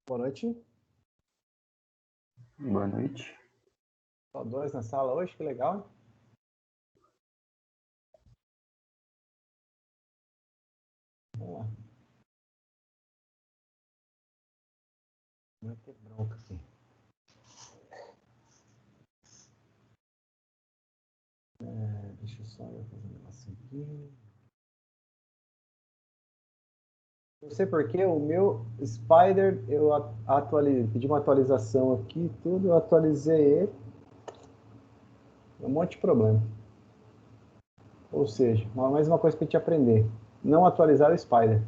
Boa noite. Boa noite. Só dois na sala hoje, que legal. Vamos lá. Vai ter bronca aqui. Deixa eu só fazer um negocinho aqui. Não sei porquê, o meu Spider, eu atualizei, pedi uma atualização aqui, tudo, eu atualizei ele. Um monte de problema. Ou seja, mais uma coisa para a gente aprender. Não atualizar o Spider.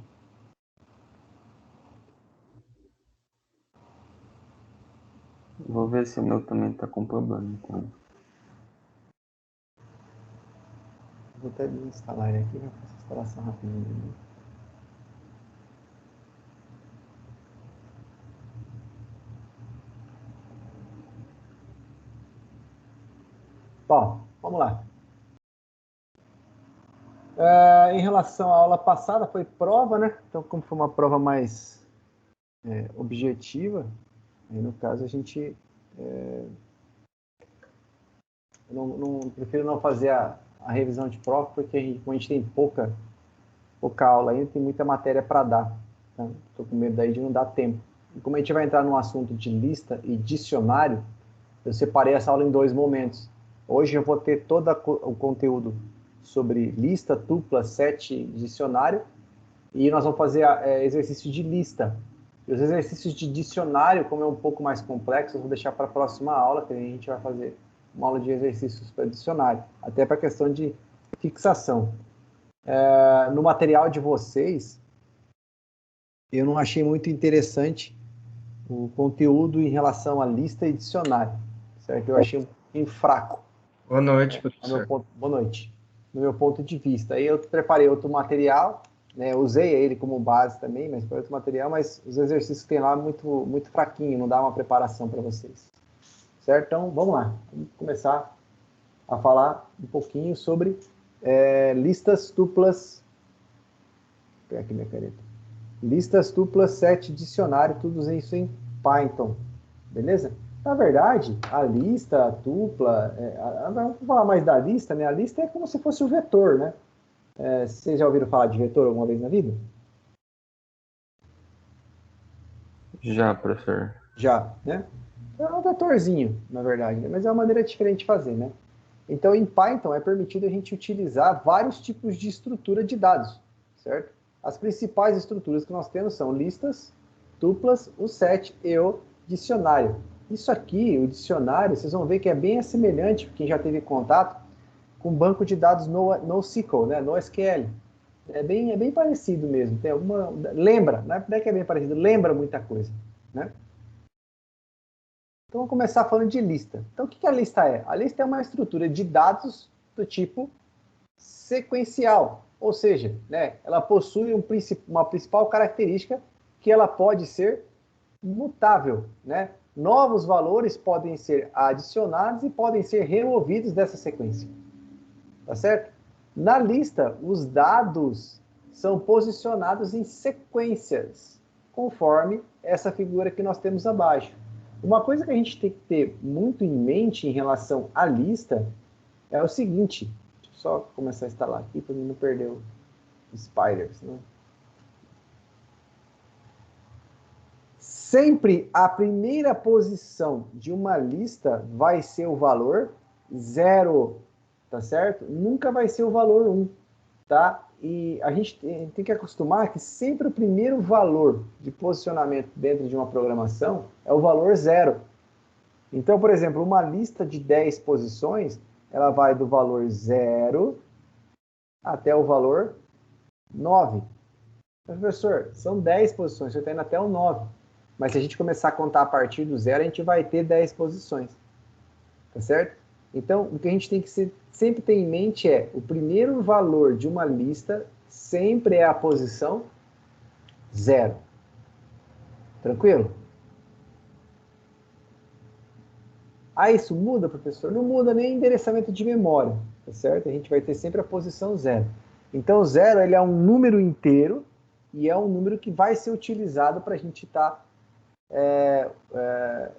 Vou ver se o meu também tá com problema, então. Vou até desinstalar ele aqui, vou fazer a instalação rapidinho. Bom, vamos lá. Em relação à aula passada, foi prova, né? Então, como foi uma prova mais objetiva, aí no caso a gente prefiro não fazer a revisão de prova, porque como a gente tem pouca aula ainda, tem muita matéria para dar. Então, estou com medo daí de não dar tempo. E como a gente vai entrar no assunto de lista e dicionário, eu separei essa aula em dois momentos. Hoje eu vou ter todo o conteúdo sobre lista, tupla, set, dicionário, e nós vamos fazer exercício de lista. E os exercícios de dicionário, como é um pouco mais complexo, eu vou deixar para a próxima aula, que a gente vai fazer uma aula de exercícios para dicionário, até para a questão de fixação. No material de vocês, eu não achei muito interessante o conteúdo em relação à lista e dicionário, certo? Eu achei um pouquinho fraco. Boa noite, professor. Boa noite. No meu ponto de vista. Aí eu preparei outro material, né? Usei ele como base também, mas foi outro material, mas os exercícios que tem lá muito, muito fraquinho, não dá uma preparação para vocês. Certo? Então, vamos lá. Vamos começar a falar um pouquinho sobre listas duplas. Vou pegar aqui minha caneta. Listas duplas, set, dicionário, tudo isso em Python. Beleza? Na verdade, a lista, a tupla, vamos falar mais da lista, né? A lista é como se fosse o vetor, né? Vocês já ouviram falar de vetor alguma vez na vida? Já, professor. Já, né? É um vetorzinho, na verdade, né? Mas é uma maneira diferente de fazer, né? Então, em Python é permitido a gente utilizar vários tipos de estrutura de dados, certo? As principais estruturas que nós temos são listas, tuplas, o set e o dicionário. Isso aqui, o dicionário, vocês vão ver que é bem semelhante, quem já teve contato, com banco de dados NoSQL, né? NoSQL. É bem parecido mesmo. Tem alguma... Lembra, não é que é bem parecido, lembra muita coisa, né? Então, vamos começar falando de lista. Então, o que a lista é? A lista é uma estrutura de dados do tipo sequencial, ou seja, né, ela possui uma principal característica que ela pode ser mutável, né? Novos valores podem ser adicionados e podem ser removidos dessa sequência, tá certo? Na lista, os dados são posicionados em sequências, conforme essa figura que nós temos abaixo. Uma coisa que a gente tem que ter muito em mente em relação à lista é o seguinte, deixa eu só começar a instalar aqui para não perder o Spiders, né? Sempre a primeira posição de uma lista vai ser o valor 0, tá certo? Nunca vai ser o valor 1, tá? E a gente tem que acostumar que sempre o primeiro valor de posicionamento dentro de uma programação é o valor 0. Então, por exemplo, uma lista de 10 posições, ela vai do valor 0 até o valor 9. Professor, são 10 posições, você está indo até o 9. Mas se a gente começar a contar a partir do 0, a gente vai ter 10 posições. Tá certo? Então, o que a gente tem que sempre ter em mente é o primeiro valor de uma lista sempre é a posição 0. Tranquilo? Ah, isso muda, professor? Não muda nem endereçamento de memória, tá certo? A gente vai ter sempre a posição 0. Então, 0 ele é um número inteiro e é um número que vai ser utilizado para a gente estar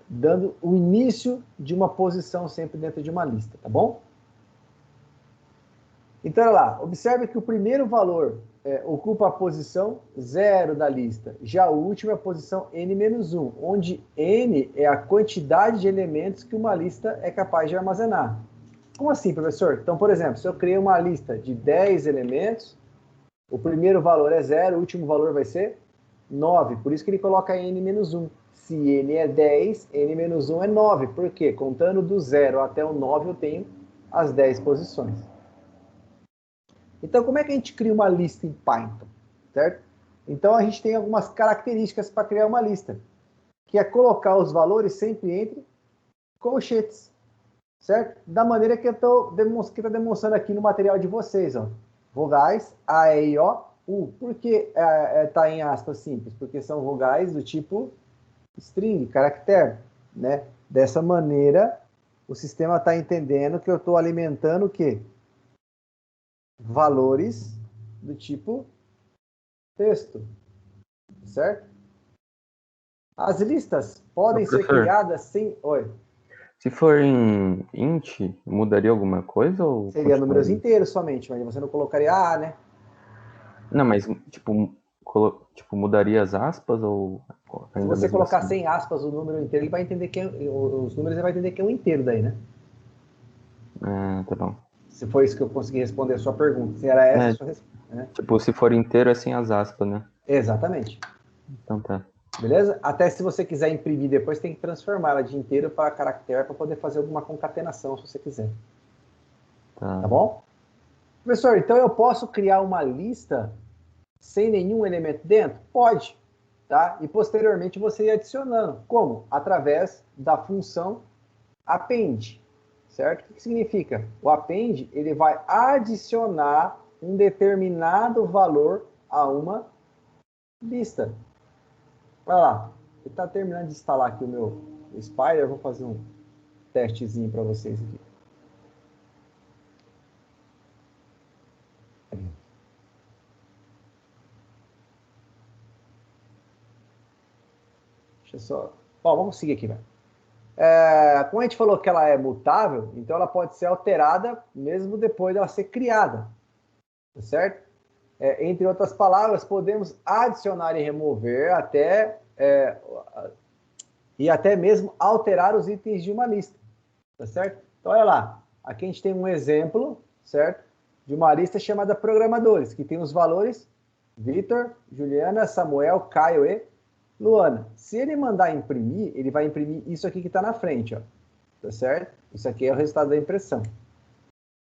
dando o início de uma posição sempre dentro de uma lista, tá bom? Então, olha lá, observe que o primeiro valor ocupa a posição 0 da lista. Já o último é a posição n-1, onde n é a quantidade de elementos que uma lista é capaz de armazenar. Como assim, professor? Então, por exemplo, se eu criei uma lista de 10 elementos, o primeiro valor é 0, o último valor vai ser 9. Por isso que ele coloca n-1. Se n é 10, n-1 é 9. Por quê? Contando do 0 até o 9, eu tenho as 10 posições. Então, como é que a gente cria uma lista em Python? Certo? Então, a gente tem algumas características para criar uma lista, que é colocar os valores sempre entre colchetes, certo? Da maneira que eu estou demonstrando aqui no material de vocês, ó. Vogais A, E, I, O, U. Por que está em aspas simples? Porque são vogais do tipo string, caractere, né? Dessa maneira, o sistema está entendendo que eu estou alimentando o quê? Valores do tipo texto, certo? As listas podem ser criadas sem... Oi. Se for em int, mudaria alguma coisa? Ou seria números inteiros somente, mas você não colocaria A, né? Não, mas tipo mudaria as aspas ou Se ainda você mesmo colocar assim? sem aspas o número inteiro, ele vai entender que os números ele vai entender que é um inteiro daí, né? Ah, tá bom. Se foi isso que eu consegui responder a sua pergunta. Se era essa a sua resposta, né? Tipo, se for inteiro é sem as aspas, né? Exatamente. Então tá. Beleza? Até se você quiser imprimir depois, tem que transformar ela de inteiro para caractere para poder fazer alguma concatenação, se você quiser. Tá bom? Professor, então eu posso criar uma lista sem nenhum elemento dentro? Pode. Tá? E posteriormente você ir adicionando. Como? Através da função append. Certo? O que significa? O append ele vai adicionar um determinado valor a uma lista. Olha lá. Ele está terminando de instalar aqui o meu Spider. Eu vou fazer um testezinho para vocês aqui. Deixa eu só... Bom, vamos seguir aqui, velho. Como a gente falou que ela é mutável, então ela pode ser alterada mesmo depois dela ser criada, tá certo? Entre outras palavras, podemos adicionar e remover e até mesmo alterar os itens de uma lista, tá certo? Então, olha lá, aqui a gente tem um exemplo, certo? De uma lista chamada programadores, que tem os valores Vitor, Juliana, Samuel, Caio e Luana. Se ele mandar imprimir, ele vai imprimir isso aqui que está na frente, ó. Tá certo? Isso aqui é o resultado da impressão.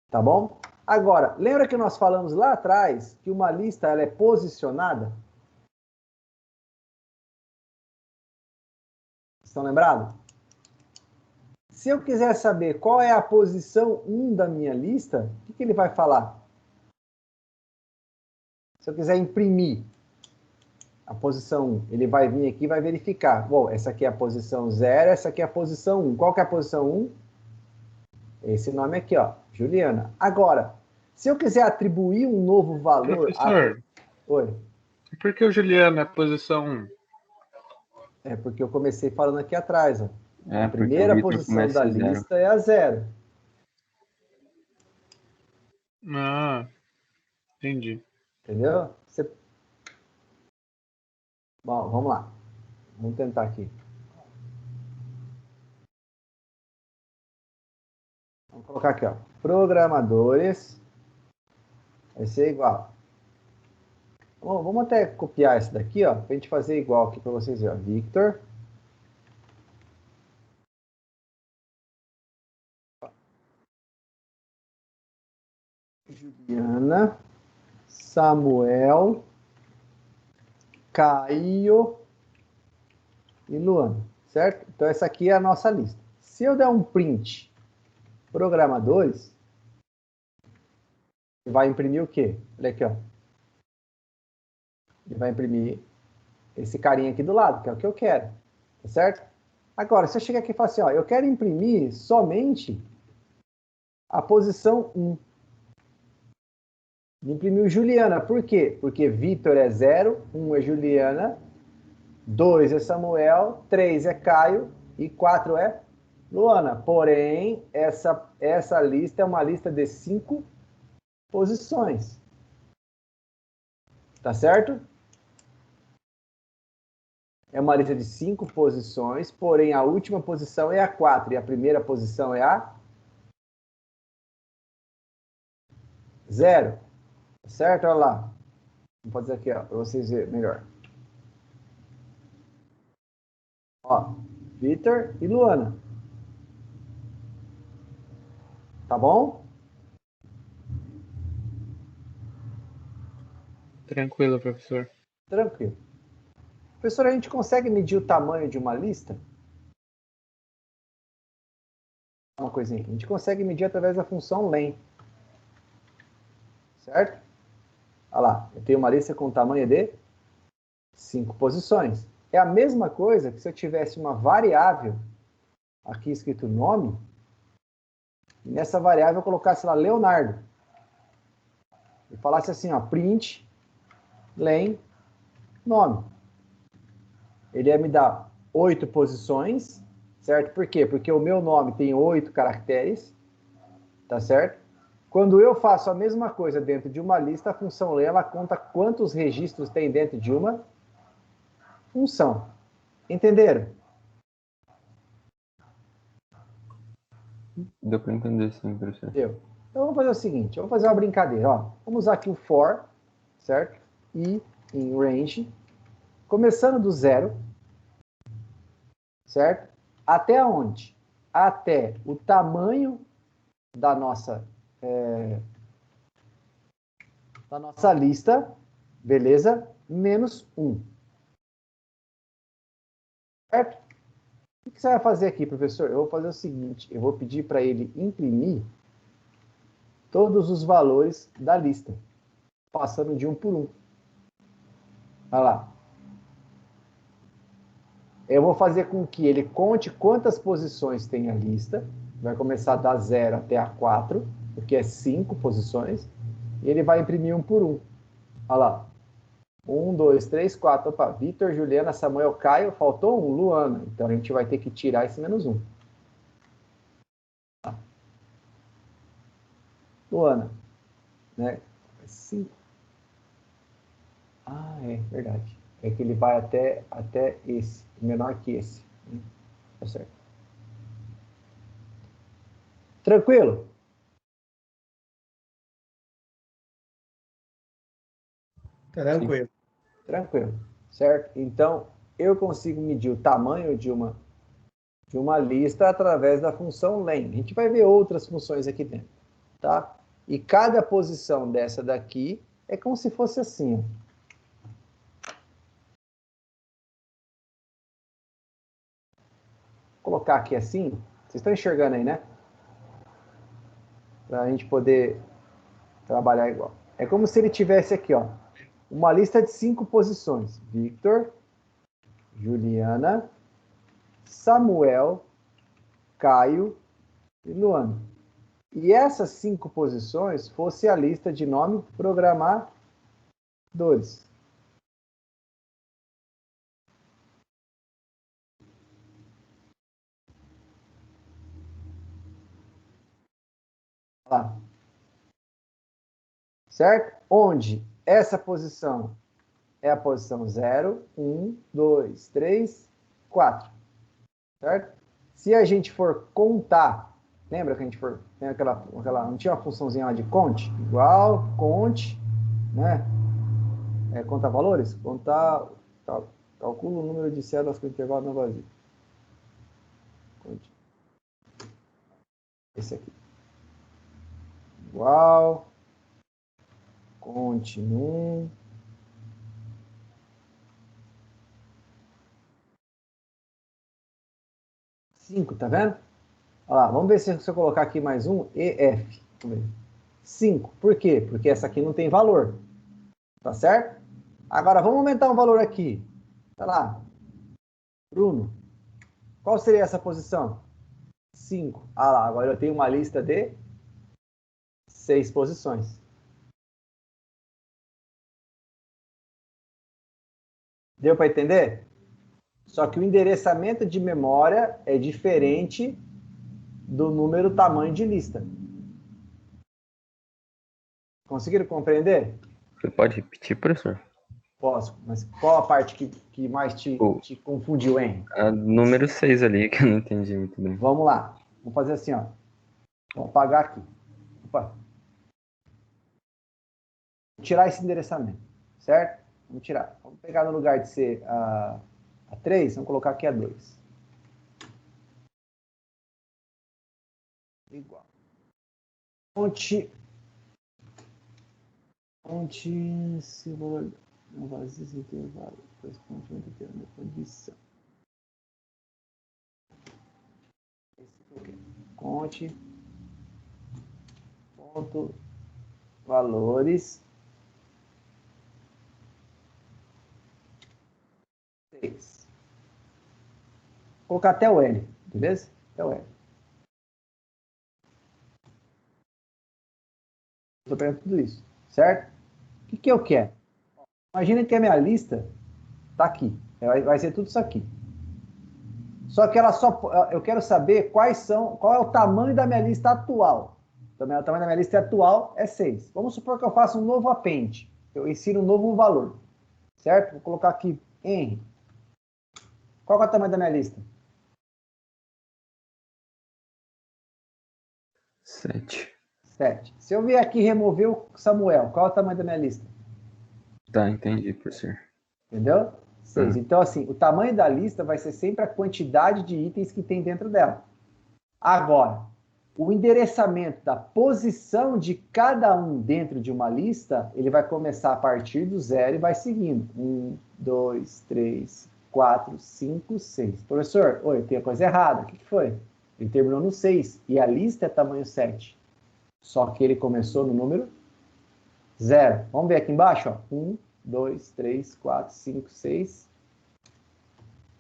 Tá bom? Agora, lembra que nós falamos lá atrás que uma lista ela é posicionada? Estão lembrados? Se eu quiser saber qual é a posição 1 da minha lista, o que ele vai falar? Se eu quiser imprimir a posição 1, ele vai vir aqui e vai verificar. Bom, essa aqui é a posição 0, essa aqui é a posição 1. Qual que é a posição 1? Esse nome aqui, ó, Juliana. Agora, se eu quiser atribuir um novo valor... Professor, Oi. por que o Juliana é posição 1? É porque eu comecei falando aqui atrás, ó. A porque primeira o Vitor posição da começa em 0. lista é a 0. Ah, entendi. Entendeu? Bom, vamos lá. Vamos tentar aqui. Vamos colocar aqui, ó. Programadores. Vai ser igual. Bom, vamos até copiar esse daqui, ó, pra gente fazer igual aqui para vocês verem. Victor. Juliana. Samuel. Caio. E Luana. Certo? Então, essa aqui é a nossa lista. Se eu der um print programadores, vai imprimir o quê? Olha aqui, ó. Ele vai imprimir esse carinha aqui do lado, que é o que eu quero. Tá certo? Agora, se eu chegar aqui e falar assim, ó, eu quero imprimir somente a posição 1. Imprimiu Juliana. Por quê? Porque Vitor é 0, 1 é Juliana, 2 é Samuel, 3 é Caio e 4 é Luana. Porém, essa lista é uma lista de 5 posições. Tá certo? É uma lista de 5 posições, porém a última posição é a 4 e a primeira posição é a 0. Tá certo? Olha lá. Vamos fazer aqui, ó, para vocês verem melhor. Ó, Vitor e Luana. Tá bom? Tranquilo, professor. Tranquilo. Professor, a gente consegue medir o tamanho de uma lista? Uma coisinha aqui. A gente consegue medir através da função len. Certo? Olha lá, eu tenho uma lista com tamanho de 5 posições. É a mesma coisa que se eu tivesse uma variável, aqui escrito nome, e nessa variável eu colocasse lá Leonardo. E falasse assim, ó, print len nome. Ele ia me dar 8 posições, certo? Por quê? Porque o meu nome tem 8 caracteres, tá certo? Quando eu faço a mesma coisa dentro de uma lista, a função len, ela conta quantos registros tem dentro de uma função. Entenderam? Deu para entender sim, professor. Deu. Então vamos fazer o seguinte, vamos fazer uma brincadeira, ó. Vamos usar aqui o for, certo? E em range, começando do 0, certo? Até onde? Até o tamanho da nossa lista, beleza? Menos 1. Certo? O que você vai fazer aqui, professor? Eu vou fazer o seguinte, eu vou pedir para ele imprimir todos os valores da lista, passando de um por um. Olha lá. Eu vou fazer com que ele conte quantas posições tem a lista. Vai começar da 0 até a 4, porque é 5 posições. E ele vai imprimir um por um. Olha lá. 1, 2, 3, 4. Opa, Vitor, Juliana, Samuel, Caio. Faltou um, Luana. Então a gente vai ter que tirar esse menos 1. Luana. Né? 5. Ah, é verdade. É que ele vai até esse, menor que esse. Tá certo. Tranquilo? Tranquilo. Tranquilo, certo? Então, eu consigo medir o tamanho de uma lista através da função len. A gente vai ver outras funções aqui dentro, tá? E cada posição dessa daqui é como se fosse assim, ó. Vou colocar aqui assim, vocês estão enxergando aí, né? Para a gente poder trabalhar igual. É como se ele tivesse aqui, ó, uma lista de 5 posições. Victor, Juliana, Samuel, Caio e Luana. E essas 5 posições fosse a lista de nome programadores. Lá. Certo? Onde essa posição é a posição 0, 1, 2, 3, 4. Certo? Se a gente for contar, lembra que a gente for, tem aquela não tinha uma funçãozinha lá de conte? Igual, conte, né? Conta valores? Contar, calcula o número de células com intervalo não vazio. Conte. Esse aqui. Igual, conte num. Cinco, tá vendo? Olha lá, vamos ver se eu colocar aqui mais um EF. 5. Por quê? Porque essa aqui não tem valor. Tá certo? Agora, vamos aumentar um valor aqui. Tá lá. Bruno. Qual seria essa posição? 5. Ah lá, agora eu tenho uma lista de 6 posições. Deu para entender? Só que o endereçamento de memória é diferente do número tamanho de lista. Conseguiram compreender? Você pode repetir, professor? Posso, mas qual a parte que mais te confundiu, hein? A número 6 ali, que eu não entendi muito bem. Vamos lá. Vamos fazer assim, ó. Vou apagar aqui. Opa. Vou tirar esse endereçamento, certo? Vamos tirar. Vamos pegar no lugar de ser a 3, vamos colocar aqui a 2. Igual. Fonte, se valor não vazio esse intervalo corresponde a uma determinada condição. Esse aqui. Conte ponto valores 6. Vou colocar até o L, beleza? Até o L. Estou pegando tudo isso, certo? O que eu quero? Imagina que a minha lista está aqui. Vai ser tudo isso aqui. Só que eu quero saber qual é o tamanho da minha lista atual. Então, o tamanho da minha lista atual é 6. Vamos supor que eu faça um novo append. Eu insiro um novo valor. Certo? Vou colocar aqui Henry. Qual é o tamanho da minha lista? 7. 7. Se eu vier aqui e remover o Samuel, qual é o tamanho da minha lista? Tá, entendi, professor. Entendeu? 6. Então, assim, o tamanho da lista vai ser sempre a quantidade de itens que tem dentro dela. Agora, o endereçamento da posição de cada um dentro de uma lista, ele vai começar a partir do 0 e vai seguindo. 1, 2, 3, 4, 5, 6. Professor, oi, tem a coisa errada. O que foi? Ele terminou no 6 e a lista é tamanho 7. Só que ele começou no número 0. Vamos ver aqui embaixo, ó. 1, 2, 3, 4, 5, 6,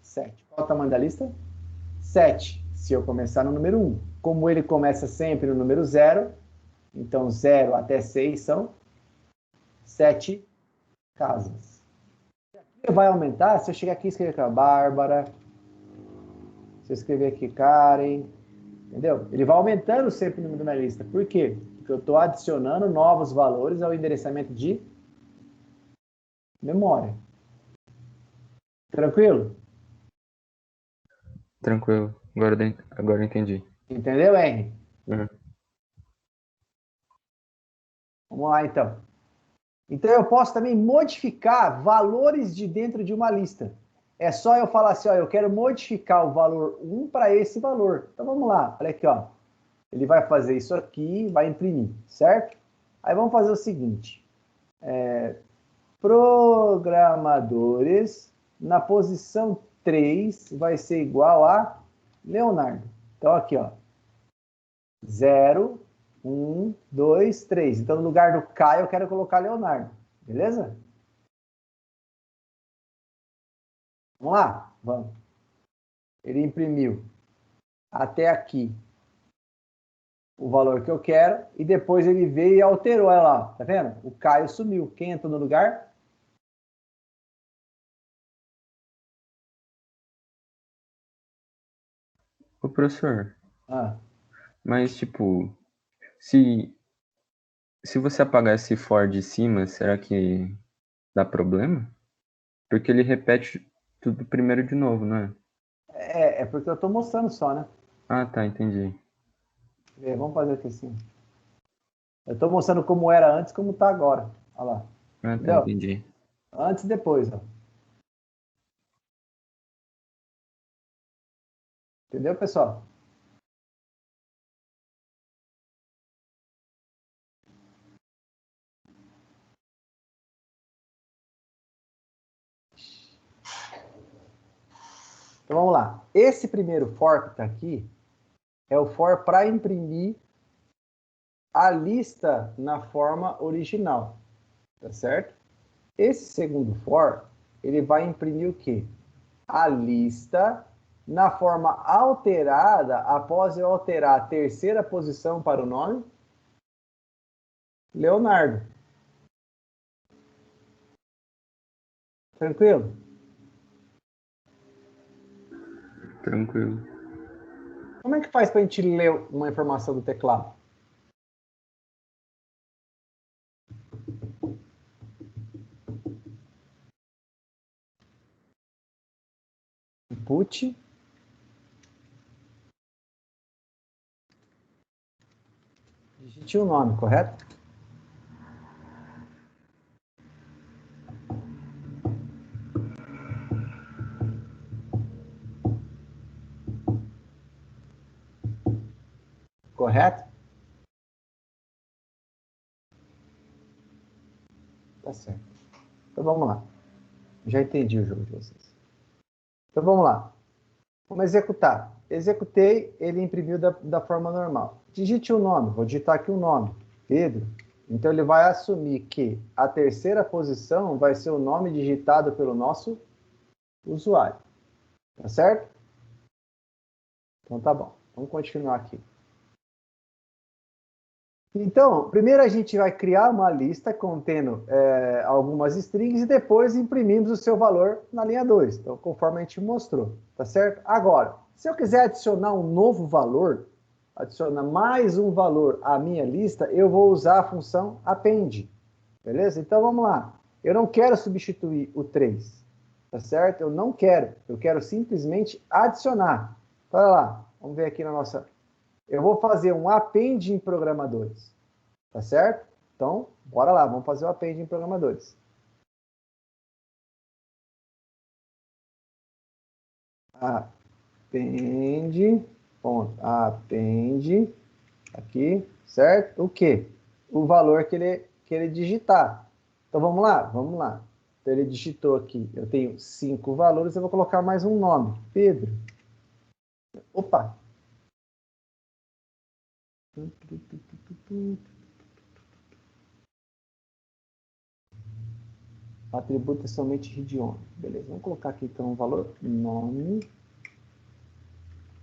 7. Qual é o tamanho da lista? 7. Se eu começar no número 1. Como ele começa sempre no número 0, então 0 até 6 são 7 casas. Ele vai aumentar se eu chegar aqui e escrever aqui, Bárbara, se eu escrever aqui Karen, entendeu? Ele vai aumentando sempre o número da minha lista. Por quê? Porque eu estou adicionando novos valores ao endereçamento de memória. Tranquilo? Tranquilo. Agora eu entendi. Entendeu, Henry? Uhum. Vamos lá, então. Então, eu posso também modificar valores de dentro de uma lista. É só eu falar assim, ó, eu quero modificar o valor 1 para esse valor. Então, vamos lá. Olha aqui, ó. Ele vai fazer isso aqui, vai imprimir, certo? Aí, vamos fazer o seguinte. Programadores, na posição 3, vai ser igual a Leonardo. Então, aqui, ó. 0, 1, 2, 3. Então, no lugar do K, eu quero colocar Leonardo. Beleza? Vamos lá? Vamos. Ele imprimiu até aqui o valor que eu quero e depois ele veio e alterou. Olha lá, tá vendo? O Caio sumiu. Quem entrou no lugar? Ô, professor, Ah, mas tipo, se, se você apagar esse for de cima, será que dá problema? Porque ele repete tudo primeiro de novo, não é? é porque eu estou mostrando só, né? Ah, tá, entendi. Vamos fazer aqui assim. Eu estou mostrando como era antes, como está agora. Olha lá. Ah, tá, Entendeu? entendi. Antes e depois, ó. Entendeu, pessoal? Então vamos lá. Esse primeiro for que está aqui é o for para imprimir a lista na forma original, tá certo? Esse segundo for, ele vai imprimir o quê? A lista na forma alterada, após eu alterar a terceira posição para o nome, Leonardo. Tranquilo? Tranquilo. Como é que faz para a gente ler uma informação do teclado? Input. Digite o nome, correto? Correto? Tá certo. Então vamos lá. Já entendi o jogo de vocês. Então vamos lá. Vamos executar. Executei, ele imprimiu da forma normal. Digite o nome. Vou digitar aqui o nome. Pedro. Então ele vai assumir que a terceira posição vai ser o nome digitado pelo nosso usuário. Tá certo? Então tá bom. Vamos continuar aqui. Então, primeiro a gente vai criar uma lista contendo algumas strings e depois imprimimos o seu valor na linha 2. Então, conforme a gente mostrou, tá certo? Agora, se eu quiser adicionar um novo valor, adicionar mais um valor à minha lista, eu vou usar a função append. Beleza? Então, vamos lá. Eu não quero substituir o 3, tá certo? Eu não quero. Eu quero simplesmente adicionar. Olha lá. Vamos ver aqui na nossa... Eu vou fazer um append em programadores. Tá certo? Então, bora lá, vamos fazer o append em programadores. Append, aqui, certo? O quê? O valor que ele digitar. Então, vamos lá, vamos lá. Então, ele digitou aqui, eu tenho 5 valores, eu vou colocar mais um nome, Pedro. Opa! Atributo é somente read-only. Beleza, vamos colocar aqui então o valor nome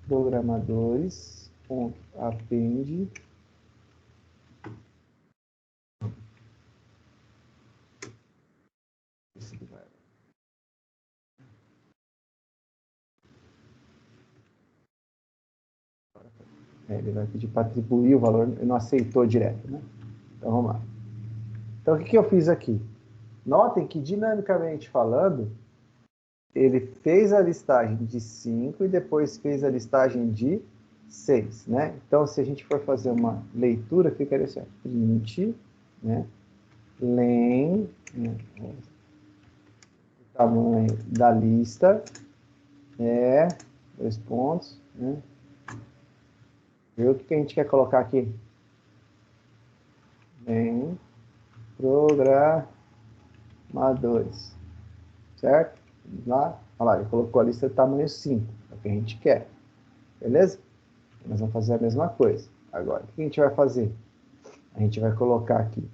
programadores.append. Ele vai pedir para atribuir o valor, ele não aceitou direto, né? Então vamos lá. Então o que eu fiz aqui? Notem que dinamicamente falando, ele fez a listagem de 5 e depois fez a listagem de 6, né? Então se a gente for fazer uma leitura, ficaria assim, print, né? Len, né? O tamanho da lista é 2 pontos, né? Ver o que a gente quer colocar aqui. Len programadores, certo? Vamos lá. Olha lá, ele colocou a lista de tamanho 5, é o que a gente quer. Beleza? Nós vamos fazer a mesma coisa. Agora, o que a gente vai fazer? A gente vai colocar aqui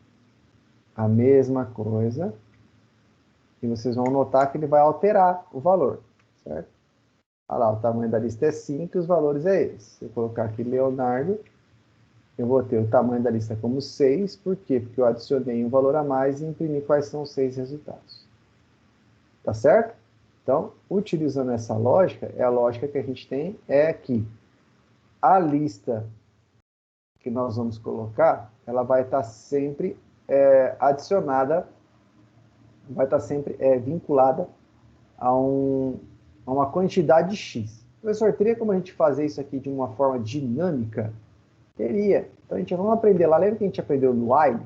a mesma coisa e vocês vão notar que ele vai alterar o valor, certo? Olha lá, o tamanho da lista é 5 e os valores é esse. Se eu colocar aqui Leonardo, eu vou ter o tamanho da lista como 6, por quê? Porque eu adicionei um valor a mais e imprimi quais são os 6 resultados. Tá certo? Então, utilizando essa lógica, a lógica que a gente tem é que a lista que nós vamos colocar, ela vai estar sempre adicionada, vai estar sempre vinculada a uma quantidade X. Professor, teria como a gente fazer isso aqui de uma forma dinâmica? Teria. Então, vamos aprender lá. Lembra que a gente aprendeu no while?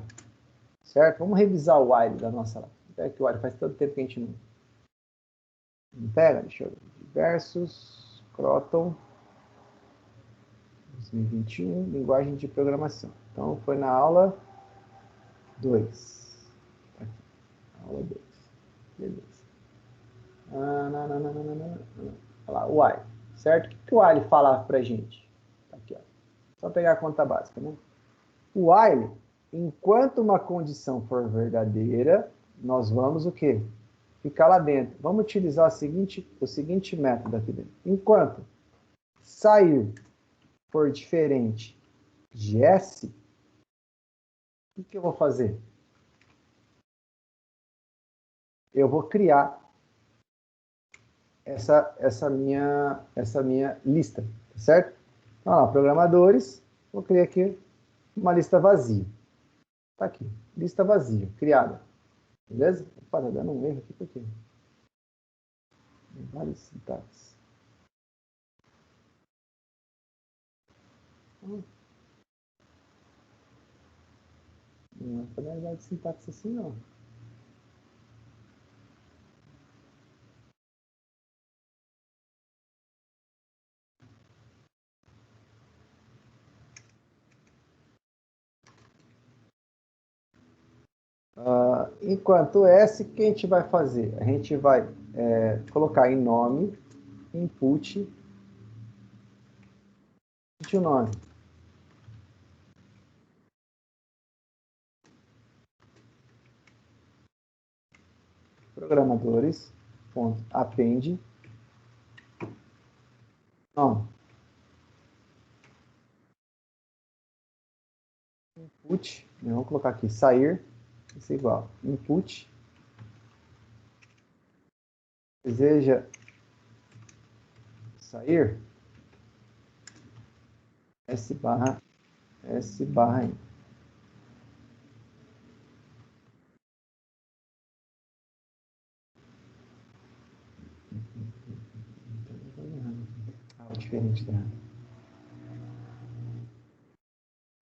Certo? Vamos revisar o while da nossa... Até que o while faz tanto tempo que a gente não pega. Deixa eu ver. Versus Croton 2021, linguagem de programação. Então, foi na aula 2. Aqui. Aula 2. Beleza. Olha lá, o while. Certo? O que o while fala pra gente? Aqui, ó. Só pegar a conta básica, né? O while, enquanto uma condição for verdadeira, nós vamos o quê? Ficar lá dentro. Vamos utilizar o seguinte método aqui dentro. Enquanto sair for diferente de S, o que eu vou fazer? Eu vou criar essa minha lista, certo? Então, lá, programadores, vou criar aqui uma lista vazia. Tá aqui, lista vazia, criada. Beleza? Opa, tá dando um erro aqui, por quê? Vários sintaxes. Não é familiaridade de sintaxe assim, não. Enquanto S, o que a gente vai fazer? A gente vai colocar em nome, input, o nome. Programadores, ponto, append, nome. Input, vamos colocar aqui, sair, isso é igual, input, deseja sair, S barra N. Diferente da...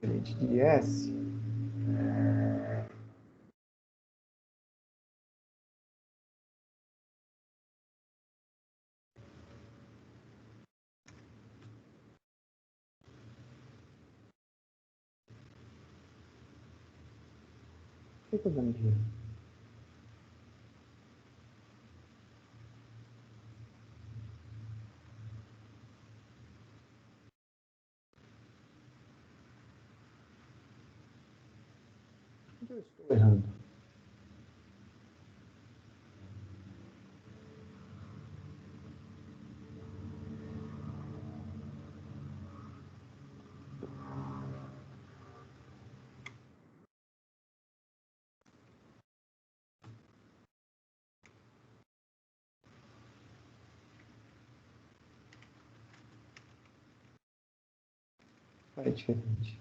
Diferente de S. O que eu tô dando aqui? Onde eu estou errando? É diferente.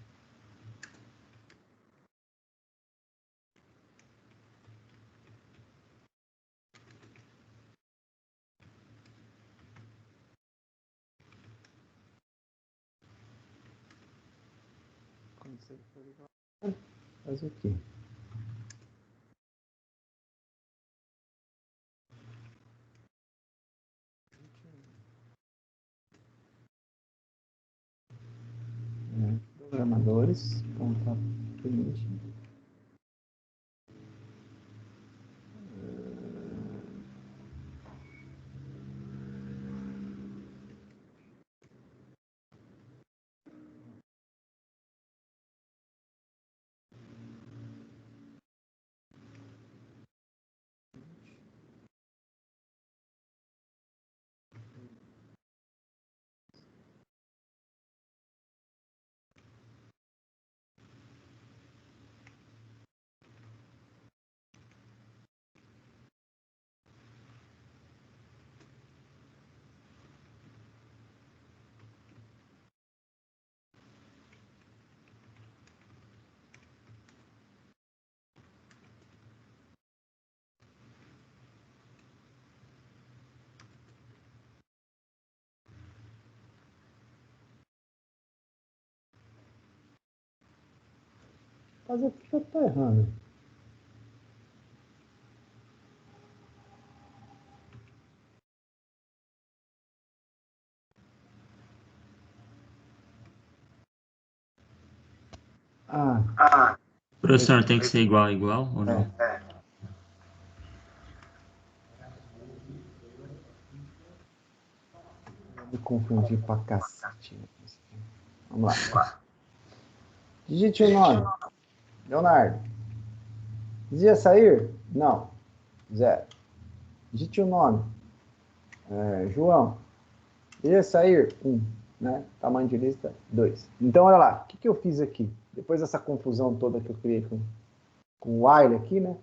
Quando você for igual, faz o quê? Programadores, ponto append. Mas o que eu tô errando? Professor, tem que ser igual a igual ou não? Me confundi pra cacete. Vamos lá. Digite o nome. Leonardo. Deseja sair? Não. 0. Digite o nome. João. Deseja sair? 1. Né? Tamanho de lista, 2. Então, olha lá. O que eu fiz aqui? Depois dessa confusão toda que eu criei com o while aqui, né?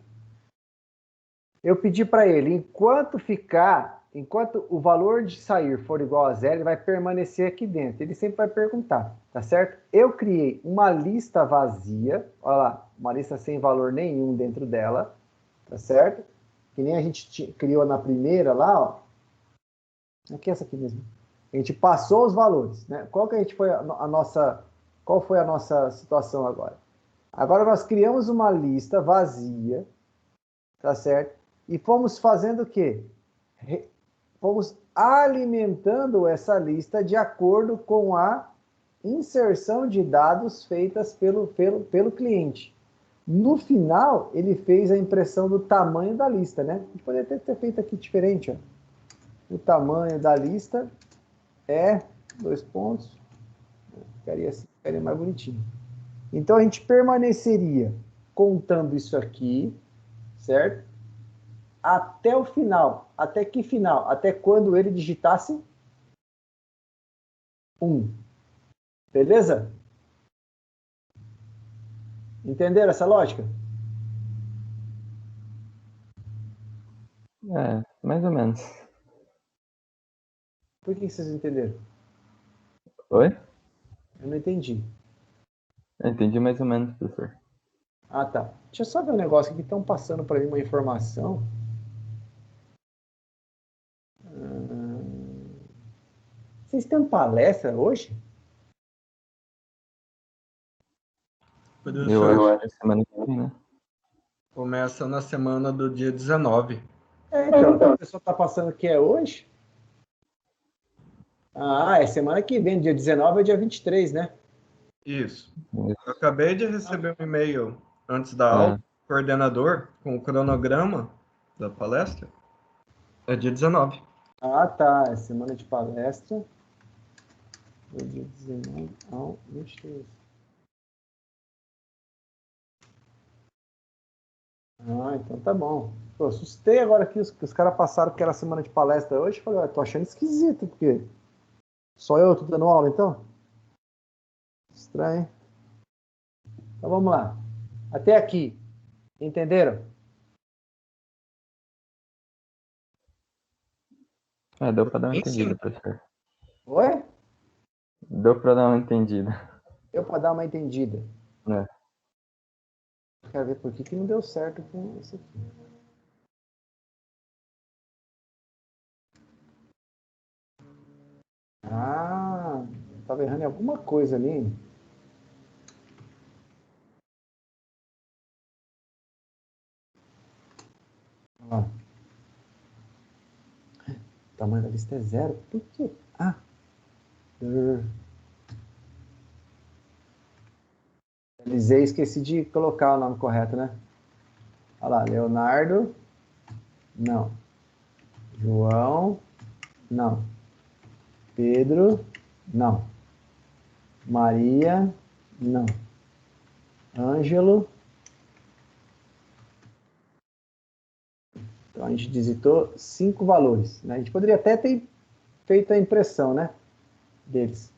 Eu pedi para ele, enquanto ficar enquanto o valor de sair for igual a zero, ele vai permanecer aqui dentro. Ele sempre vai perguntar, tá certo? Eu criei uma lista vazia, olha lá, uma lista sem valor nenhum dentro dela, tá certo? Que nem a gente criou na primeira lá, ó. Aqui essa aqui mesmo. A gente passou os valores, né? Qual foi a nossa situação agora? Agora nós criamos uma lista vazia, tá certo? E fomos fazendo o quê? Fomos alimentando essa lista de acordo com a inserção de dados feitas pelo cliente. No final, ele fez a impressão do tamanho da lista, né? A gente poderia ter feito aqui diferente, ó. O tamanho da lista é 2 pontos. Ficaria mais bonitinho. Então, a gente permaneceria contando isso aqui, certo? Até o final. Até que final? Até quando ele digitasse 1. Beleza? Entenderam essa lógica? Mais ou menos. Por que vocês entenderam? Oi? Eu não entendi. Eu entendi mais ou menos, professor. Ah, tá. Deixa eu só ver um negócio aqui. Estão passando para mim uma informação. Vocês têm palestra hoje? Eu acho que semana que vem, né? Começa na semana do dia 19. Então, a pessoa está passando que é hoje? Ah, é semana que vem, dia 19 é dia 23, né? Isso. Eu acabei de receber um e-mail antes da aula, coordenador, com o cronograma da palestra. É dia 19. Ah, tá. É semana de palestra. Do dia 19 ao 23. Ah, então tá bom. Pô, assustei agora que os caras passaram que era semana de palestra hoje. Falei, tô achando esquisito, porque só eu tô dando aula, então? Estranho. Então vamos lá. Até aqui. Entenderam? Deu pra dar uma entendida, professor. Oi? Deu pra dar uma entendida. Deu para dar uma entendida. É. Quero ver por que não deu certo com isso aqui. Ah, estava errando em alguma coisa ali. Ó. O tamanho da lista é 0. Por quê? Ah. Realizei e esqueci de colocar o nome correto, né? Olha lá, Leonardo. Não. João. Não. Pedro. Não. Maria. Não. Ângelo. Então, a gente digitou 5 valores, né? A gente poderia até ter feito a impressão, né? Deles.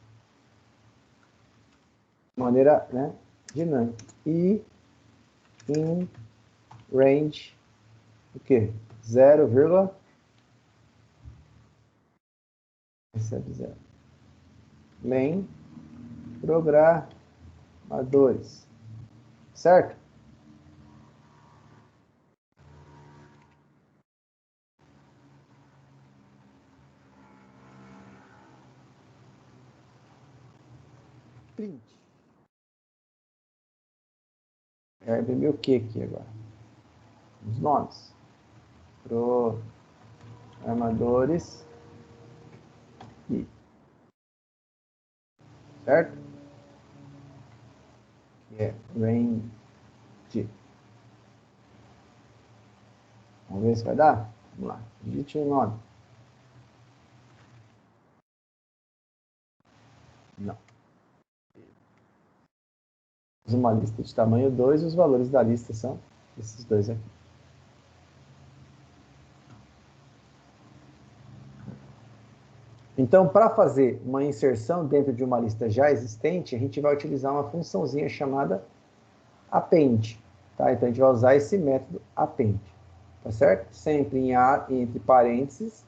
De maneira, né? Dinâmica. E in range, o quê? 0, recebe 0. Len, programadores. Certo? Print. Vai imprimir o que aqui agora? Os nomes. Programadores. E. Certo? Que é range. Vamos ver se vai dar? Vamos lá. Digite o nome. Não. Uma lista de tamanho 2 e os valores da lista são esses dois aqui. Então, para fazer uma inserção dentro de uma lista já existente, a gente vai utilizar uma funçãozinha chamada append. Tá? Então, a gente vai usar esse método append. Tá certo? Sempre entre parênteses,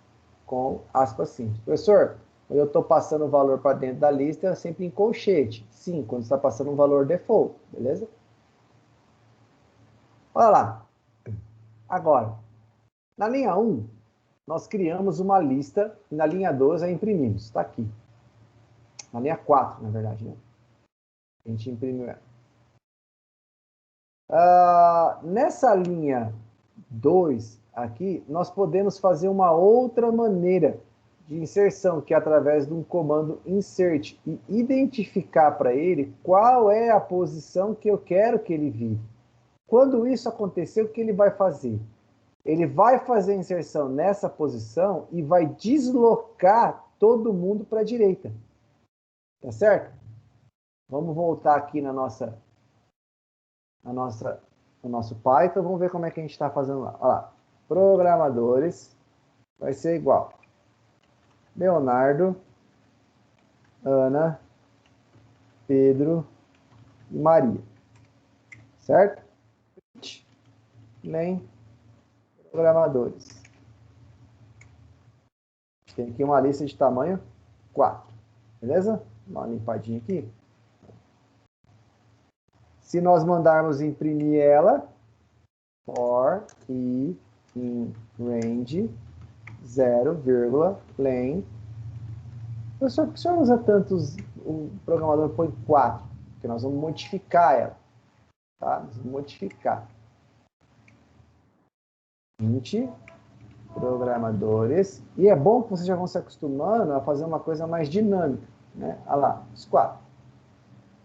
com aspas simples. Professor, quando eu estou passando o valor para dentro da lista, é sempre em colchete. Sim, quando você está passando um valor default, beleza? Olha lá. Agora, na linha 1, nós criamos uma lista, e na linha 2 a imprimimos. Está aqui. Na linha 4, na verdade, né? A gente imprimiu ela. Nessa linha 2 aqui, nós podemos fazer uma outra maneira de inserção, que é através de um comando insert, e identificar para ele qual é a posição que eu quero que ele vire. Quando isso acontecer, o que ele vai fazer? Ele vai fazer a inserção nessa posição e vai deslocar todo mundo para a direita. Tá certo? Vamos voltar aqui no nosso Python, vamos ver como é que a gente está fazendo lá. Olha lá. Programadores vai ser igual. Leonardo, Ana, Pedro e Maria. Certo? Nem programadores. Tem aqui uma lista de tamanho 4. Beleza? Dá uma limpadinha aqui. Se nós mandarmos imprimir ela, for i in range 0,len. Professor, por que o senhor usa tantos, o programador põe 4? Porque nós vamos modificar ela. Tá? Nós vamos modificar. 20 programadores. E é bom que vocês já vão se acostumando a fazer uma coisa mais dinâmica. Né? Olha lá, os 4.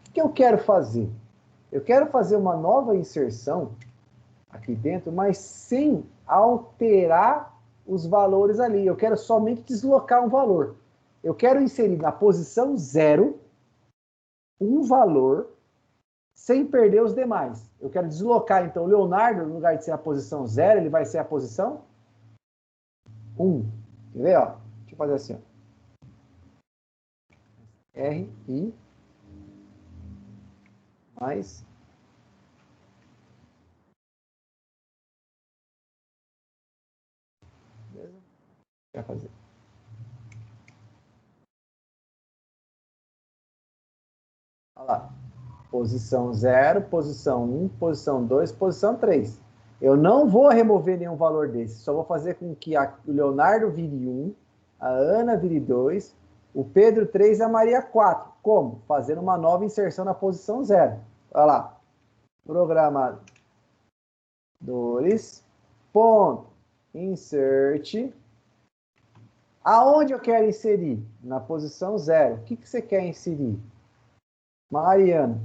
O que eu quero fazer? Eu quero fazer uma nova inserção aqui dentro, mas sem alterar os valores ali. Eu quero somente deslocar um valor. Eu quero inserir na posição 0 um valor sem perder os demais. Eu quero deslocar, então, o Leonardo, no lugar de ser a posição 0, ele vai ser a posição 1. Quer ver? Ó? Deixa eu fazer assim. Ó. R, I, mais... Beleza? Vai fazer. Olha lá. Posição 0, posição 1, posição 2, posição 3. Eu não vou remover nenhum valor desse. Só vou fazer com que o Leonardo vire 1, a Ana vire 2, o Pedro 3 e a Maria 4. Como? Fazendo uma nova inserção na posição 0. Olha lá. Programadores. Ponto. Insert. Aonde eu quero inserir? Na posição 0. O que você quer inserir? Mariana.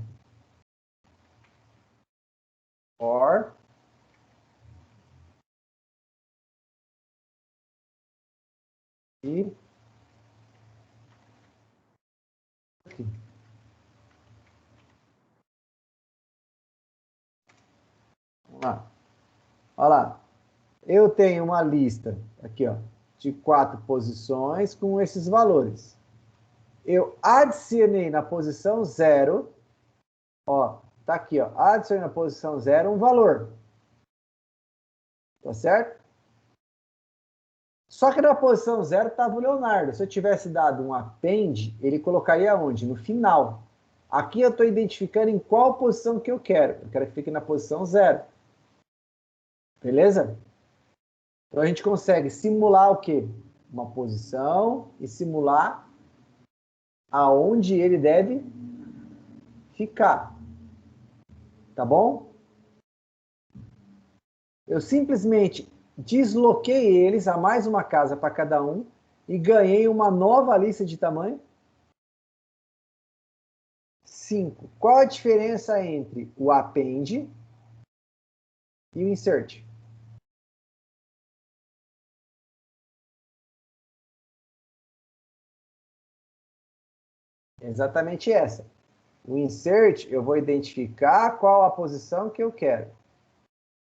For e aqui. Vamos lá. Olha lá. Eu tenho uma lista aqui, ó, de 4 posições com esses valores. Eu adicionei na posição 0, ó, tá aqui, ó, adicionei na posição 0 um valor. Tá certo? Só que na posição 0 estava o Leonardo. Se eu tivesse dado um append, ele colocaria onde? No final. Aqui eu estou identificando em qual posição que eu quero. Eu quero que fique na posição 0. Beleza? Então a gente consegue simular o quê? Uma posição e simular aonde ele deve ficar. Tá bom? Eu simplesmente desloquei eles a mais uma casa para cada um e ganhei uma nova lista de tamanho 5. Qual a diferença entre o append e o insert? Exatamente essa. O insert, eu vou identificar qual a posição que eu quero.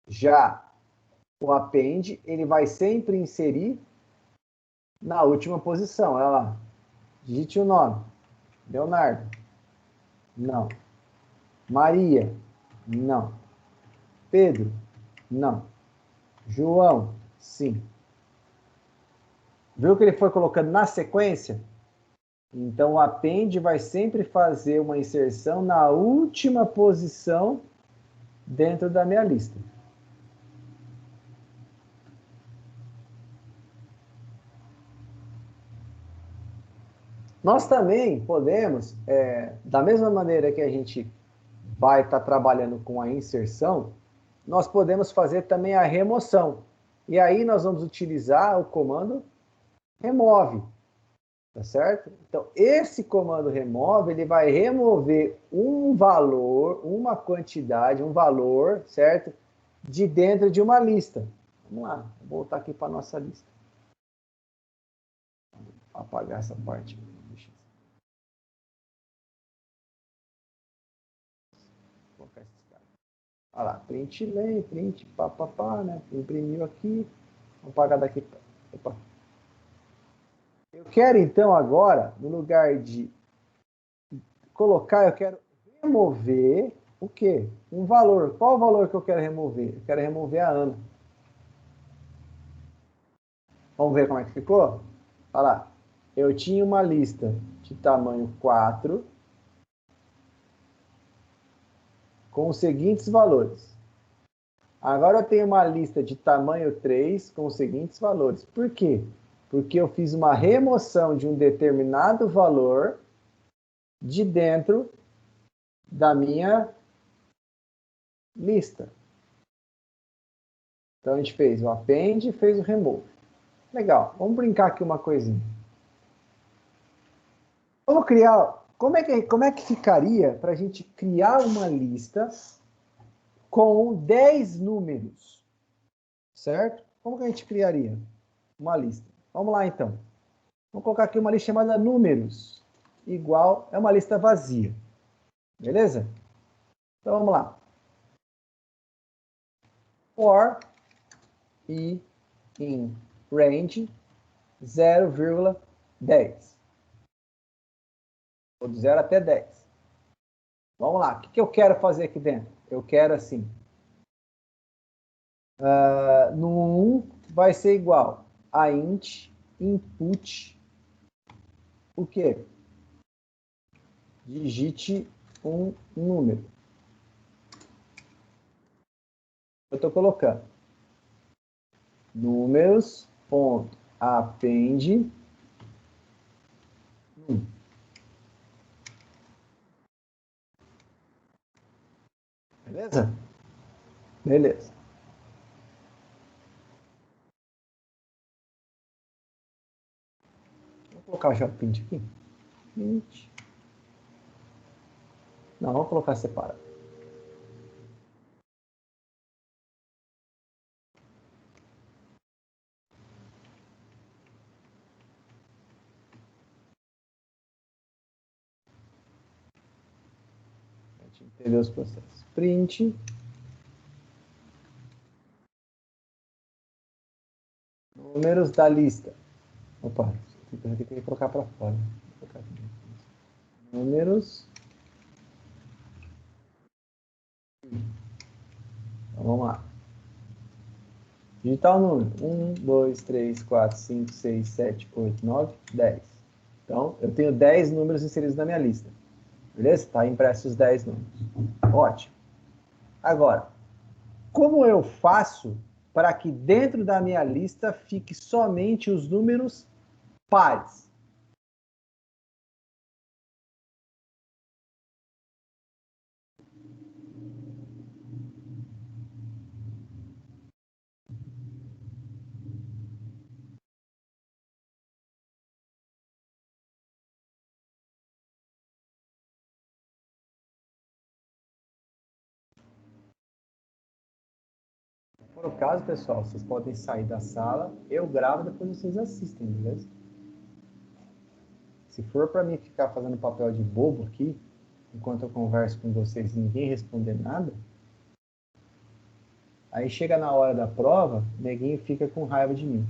Já o append, ele vai sempre inserir na última posição. Olha lá. Digite o nome. Leonardo. Não. Maria. Não. Pedro. Não. João. Sim. Viu que ele foi colocando na sequência? Então, o append vai sempre fazer uma inserção na última posição dentro da minha lista. Nós também podemos, da mesma maneira que a gente vai estar trabalhando com a inserção, nós podemos fazer também a remoção. E aí nós vamos utilizar o comando remove, tá certo? Então, esse comando remove, ele vai remover um valor, uma quantidade, um valor, certo? De dentro de uma lista. Vamos lá, vou voltar aqui para a nossa lista. Vou apagar essa parte. Vou colocar esses caras. Olha lá, print lane, print papapá, né? Imprimiu aqui. Vou apagar daqui. Opa. Eu quero, então, agora, no lugar de colocar, eu quero remover o quê? Um valor. Qual o valor que eu quero remover? Eu quero remover a Ana. Vamos ver como é que ficou? Olha lá. Eu tinha uma lista de tamanho 4 com os seguintes valores. Agora eu tenho uma lista de tamanho 3 com os seguintes valores. Por quê? Porque eu fiz uma remoção de um determinado valor de dentro da minha lista. Então a gente fez o append e fez o remove. Legal, vamos brincar aqui uma coisinha. Vamos criar. Como é que ficaria para a gente criar uma lista com 10 números? Certo? Como que a gente criaria uma lista? Vamos lá então. Vamos colocar aqui uma lista chamada números. Igual, é uma lista vazia. Beleza? Então vamos lá. For i in range 0,10. De 0 até 10. Vamos lá. O que eu quero fazer aqui dentro? Eu quero assim. No 1 vai ser igual a int input o quê? Digite um número. Eu estou colocando números.append 1. Beleza? Beleza. Vou colocar já o print aqui. Print. Não, vou colocar separado. A gente entendeu os processos. Print. Números da lista. Opa, isso aqui tem que colocar para fora. Números. Então, vamos lá. Digitar o número. 1, 2, 3, 4, 5, 6, 7, 8, 9, 10. Então, eu tenho 10 números inseridos na minha lista. Beleza? Está impresso os 10 números. Ótimo. Agora, como eu faço para que dentro da minha lista fique somente os números pares? Se for o caso, pessoal, vocês podem sair da sala, eu gravo e depois vocês assistem, beleza? Se for para mim ficar fazendo papel de bobo aqui, enquanto eu converso com vocês e ninguém responder nada, aí chega na hora da prova, neguinho fica com raiva de mim.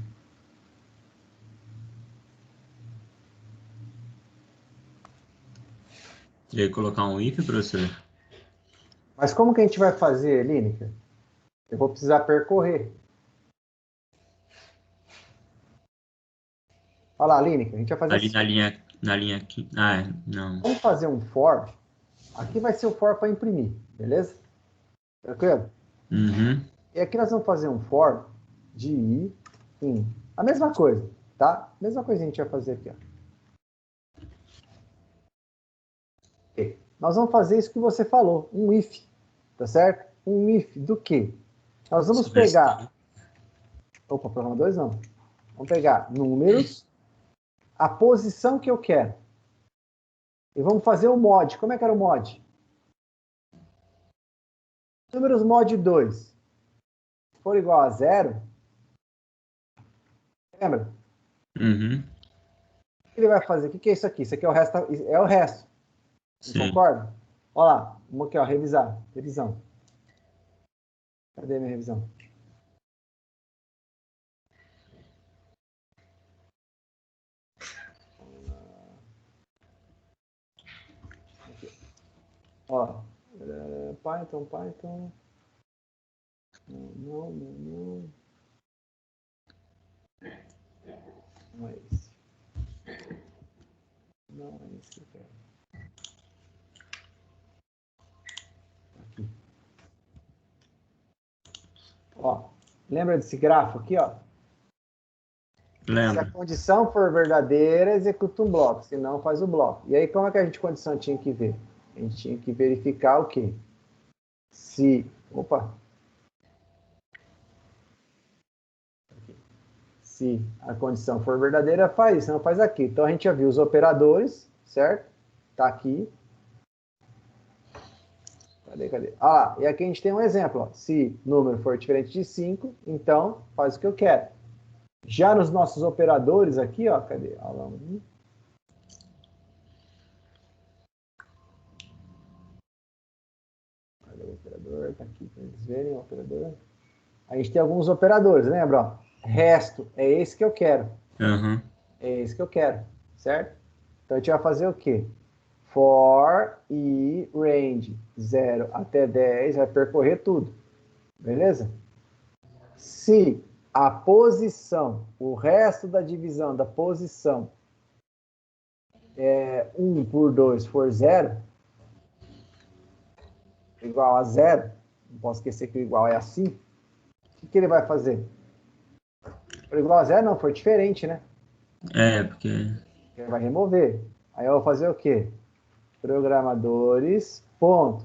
E aí colocar um if, professor? Mas como que a gente vai fazer, Línica? Eu vou precisar percorrer. Olha lá, Lineker, a gente vai fazer Ali assim. na linha aqui. Ah, não. Vamos fazer um for. Aqui vai ser o for para imprimir, beleza? Tranquilo? Uhum. E aqui nós vamos fazer um for de i em. A mesma coisa, tá? Mesma coisa a gente vai fazer aqui, ó. Ok. Nós vamos fazer isso que você falou, um if, tá certo? Um if do quê? Nós vamos pegar. Opa, programadores não. Vamos pegar números, a posição que eu quero. E vamos fazer o mod. Como é que era o mod? Números mod 2. Se for igual a 0, lembra? Uhum. O que ele vai fazer? O que é isso aqui? Isso aqui é o resto. É o resto. Não Sim. concorda? Olha lá. Vamos aqui, ó, revisar. Revisão. Cadê minha revisão? Aqui. Ó. Python. Não. Não é esse. Não é esse que eu quero. Aqui. Ó. Lembra desse grafo aqui, ó? Se a Lembro. condição for verdadeira, executa um bloco, senão faz o bloco. E aí, como é que a gente condição tinha que ver? A gente tinha que verificar o quê? Se. Opa! Se a condição for verdadeira, faz, senão faz aqui. Então a gente já viu os operadores, certo? Tá aqui. Cadê? Ah lá, e aqui a gente tem um exemplo. Ó. Se número for diferente de 5, então faz o que eu quero. Já nos nossos operadores aqui, ó, cadê? Olha lá, cadê o operador? Tá aqui para eles verem o operador. A gente tem alguns operadores, lembra? Ó? Resto, é esse que eu quero. Uhum. É esse que eu quero, certo? Então a gente vai fazer o quê? For e range 0 até 10 vai percorrer tudo. Beleza? Se a posição, o resto da divisão da posição 1 por 2 for 0, igual a 0, não posso esquecer que o igual é assim, o que ele vai fazer? For igual a 0 não, for diferente, né? Porque. Ele vai remover. Aí eu vou fazer o quê? Programadores, ponto.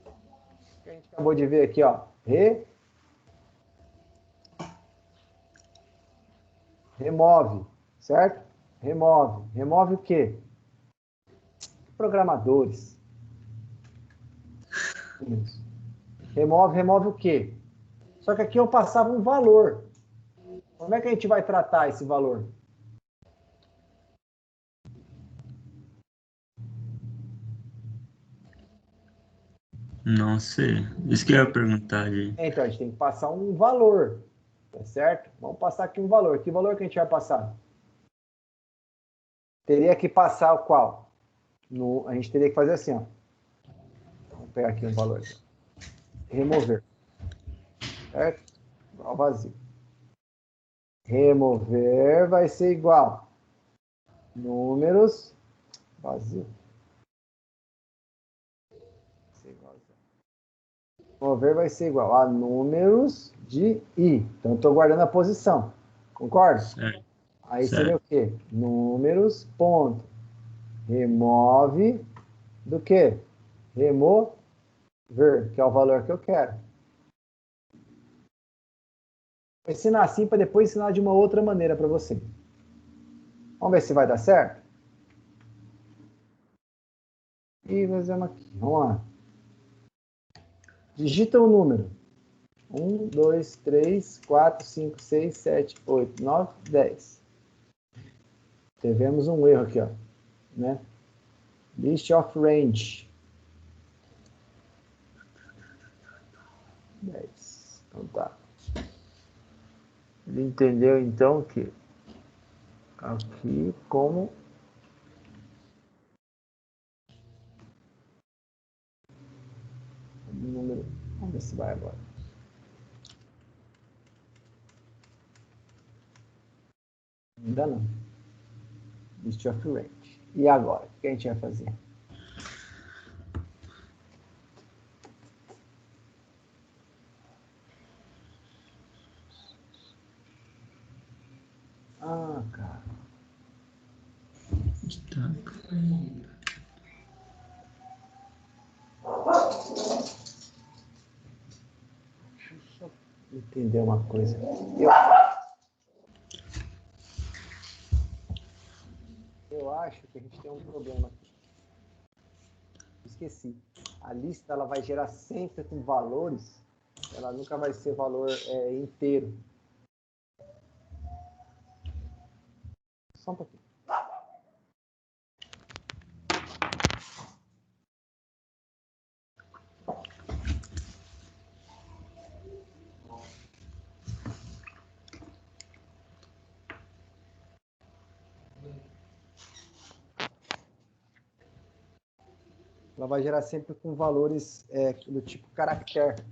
O que a gente acabou de ver aqui, ó. Remove, certo? Remove. Remove o quê? Programadores. Isso. Remove o quê? Só que aqui eu passava um valor. Como é que a gente vai tratar esse valor? Não sei. Isso que eu ia perguntar ali. Então, a gente tem que passar um valor. Tá certo? Vamos passar aqui um valor. Que valor que a gente vai passar? Teria que passar o qual? A gente teria que fazer assim, ó. Vamos pegar aqui um valor. Remover. Certo? Igual vazio. Remover vai ser igual. Números. Vazio. Remover vai ser igual a números de i. Então, eu estou guardando a posição. Concorda? Certo. Aí seria o quê? Números, ponto. Remove do quê? Remover, que é o valor que eu quero. Vou ensinar assim para depois ensinar de uma outra maneira para você. Vamos ver se vai dar certo? E fazemos aqui. Vamos lá. Digita o número. 1, 2, 3, 4, 5, 6, 7, 8, 9, 10. Tivemos um erro aqui, ó. Né? List of range. 10. Então tá. Ele entendeu então que aqui como número. Vamos ver se vai agora. Ainda não. List of range. E agora? O que a gente vai fazer? Ah, cara. Deixa eu só entender uma coisa. Eu acho que a gente tem um problema aqui. Esqueci. A lista ela vai gerar sempre com valores. Ela nunca vai ser valor inteiro. Só um pouquinho. Ela vai gerar sempre com valores do tipo caractere.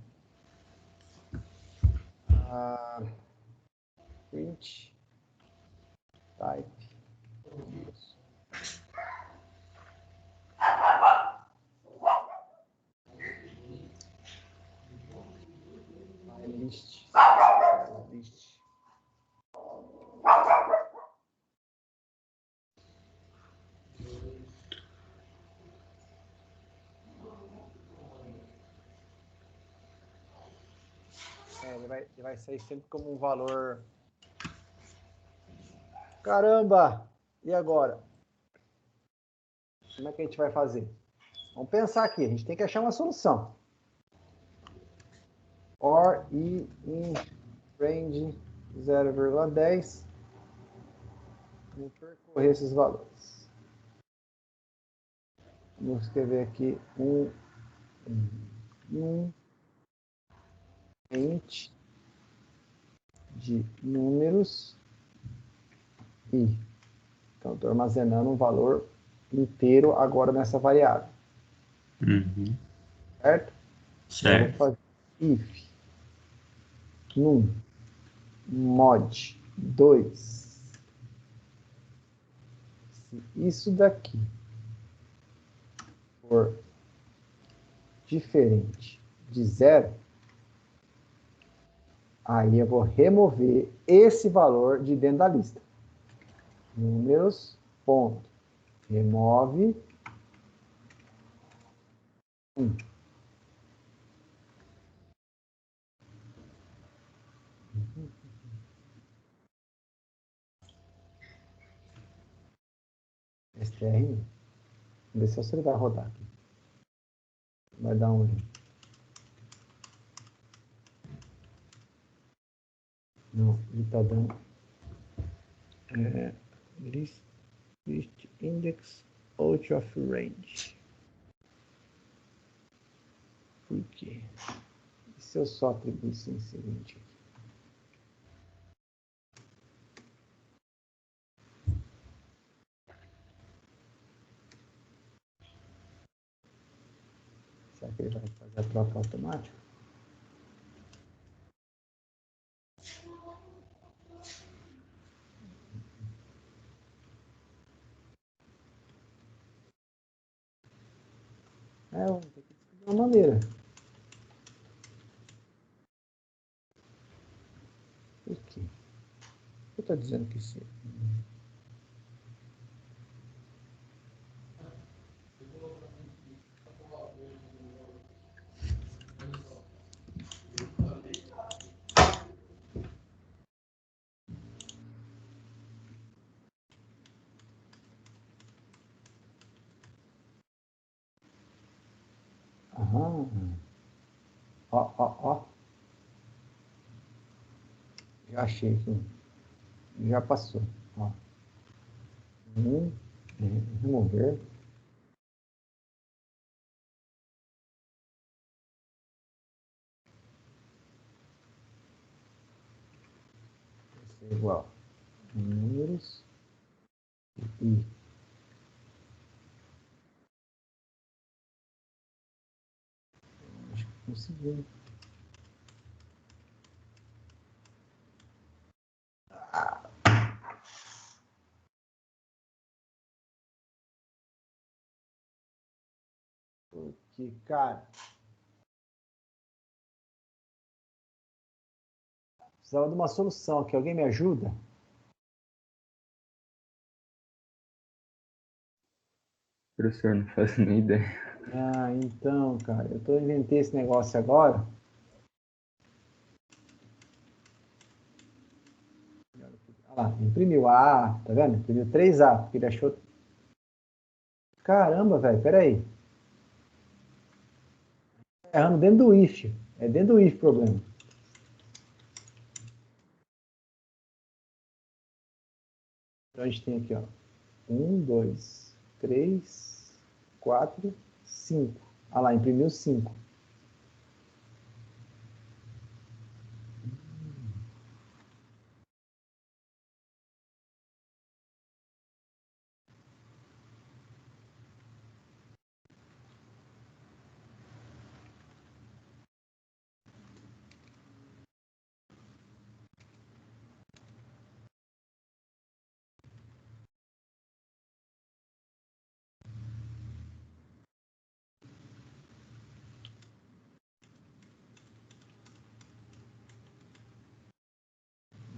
Print type. List. Ele vai sair sempre como um valor. Caramba! E agora? Como é que a gente vai fazer? Vamos pensar aqui. A gente tem que achar uma solução. Or e in range 0,10. Vamos percorrer esses valores. Vamos escrever aqui um int de números i. Então, estou armazenando um valor inteiro agora nessa variável. Uhum. Certo? Então, eu vou fazer if num mod 2. Se isso daqui for diferente de 0, aí eu vou remover esse valor de dentro da lista. Números, ponto. Remove 1. str. Vamos ver se ele vai rodar aqui. Vai dar um. Não, ele está dando. List index out of range. Por quê? E se eu só atribuísse em seguinte aqui? Será que ele vai fazer a troca automática? Vou ter que descobrir uma maneira. Por quê? Eu estou dizendo que sim. Aham. Ó. Já achei aqui. Já passou. Ó. Remover. Vai ser igual. Números. I. Acho que consegui. Que, cara, precisava de uma solução aqui. Alguém me ajuda? Professor, não faço nem ideia. Ah, então, cara, eu inventei esse negócio agora. Olha lá, imprimiu A, tá vendo? Imprimiu 3A, porque ele achou. Caramba, velho, peraí. Errando dentro do if. É dentro do if o problema. Então a gente tem aqui, ó. 1, 2, 3, 4, 5. Olha lá, imprimiu 5.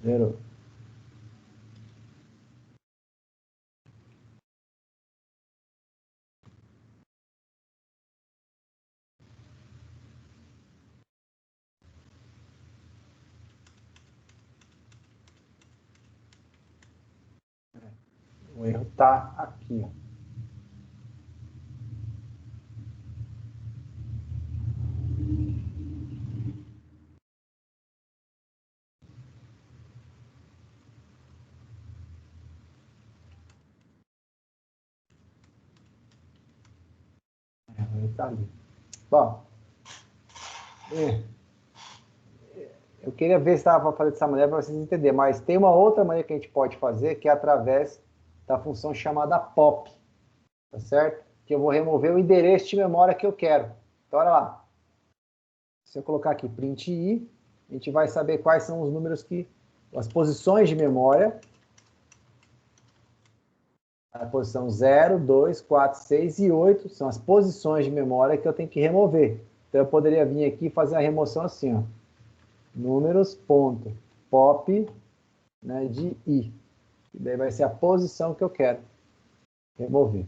Zerou. O erro tá aqui, ó. O erro tá ali. Bom, eu queria ver se estava para fazer dessa maneira para vocês entenderem, mas tem uma outra maneira que a gente pode fazer, que é através da função chamada pop, tá certo? Que eu vou remover o endereço de memória que eu quero. Então, olha lá. Se eu colocar aqui print i, a gente vai saber quais são os números que, as posições de memória, a posição 0, 2, 4, 6 e 8 são as posições de memória que eu tenho que remover. Então, eu poderia vir aqui e fazer a remoção assim, ó. Números, ponto, pop, né, de i. E daí vai ser a posição que eu quero remover.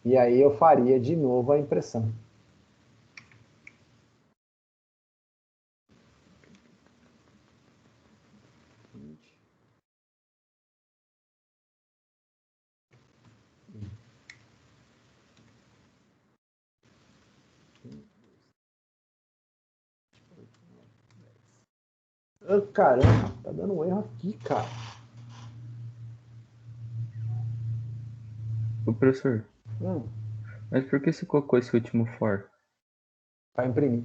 E aí eu faria de novo a impressão. Oh, caramba, tá dando um erro aqui, cara. Ô, professor, Hum, mas por que você colocou esse último for? para imprimir.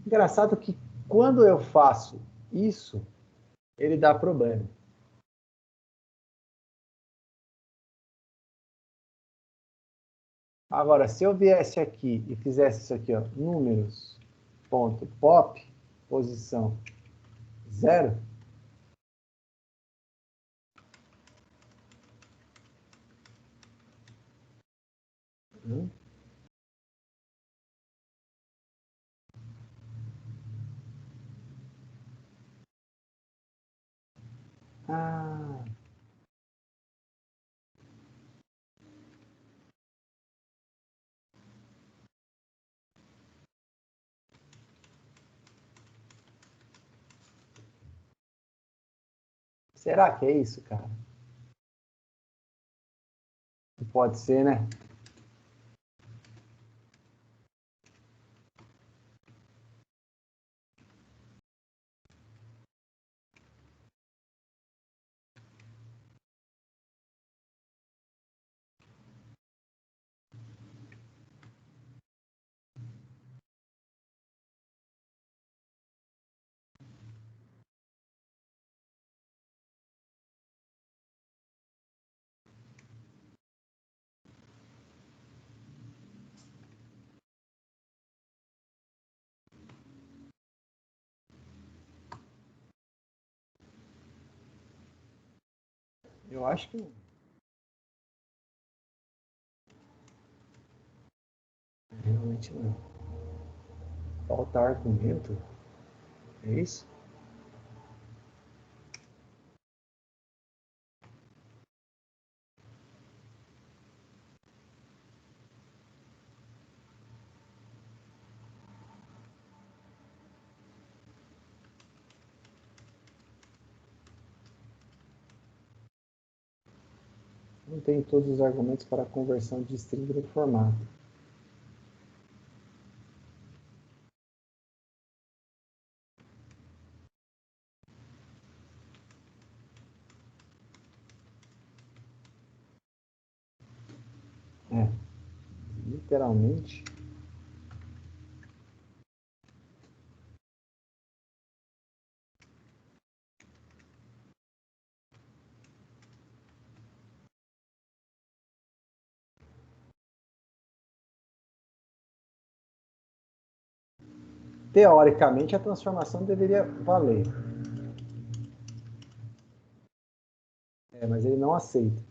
Engraçado que quando eu faço isso, ele dá problema. Agora, se eu viesse aqui e fizesse isso aqui, ó, números, ponto, pop, posição 0, ah, será que é isso, cara? Pode ser, né? Eu acho que não. Realmente não. Falta argumento? É isso? Não tem todos os argumentos para a conversão de string no formato. É, literalmente. Teoricamente, a transformação deveria valer. Mas ele não aceita.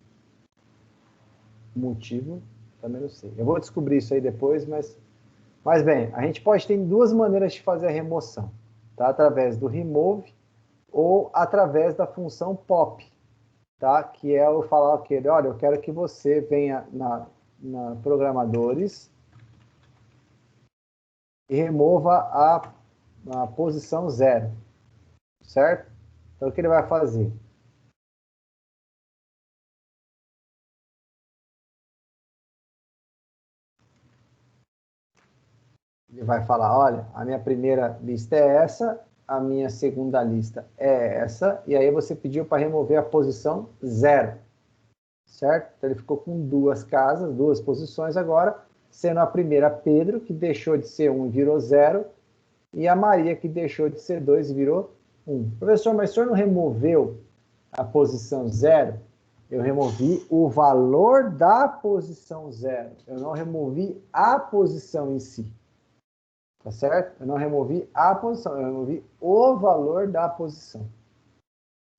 O motivo, também não sei. Eu vou descobrir isso aí depois, mas bem, a gente pode ter duas maneiras de fazer a remoção. Tá? Através do remove ou através da função pop. Tá? Que é eu falar aquele, olha, eu quero que você venha na programadores e remova a posição 0. Certo? Então, o que ele vai fazer? Ele vai falar, olha, a minha primeira lista é essa, a minha segunda lista é essa, e aí você pediu para remover a posição 0. Certo? Então, ele ficou com duas casas, duas posições agora, sendo a primeira Pedro, que deixou de ser 1 e virou 0, e a Maria, que deixou de ser 2 e virou 1. Professor, mas o senhor não removeu a posição 0? Eu removi o valor da posição 0. Eu não removi a posição em si. Tá certo? Eu não removi a posição, eu removi o valor da posição.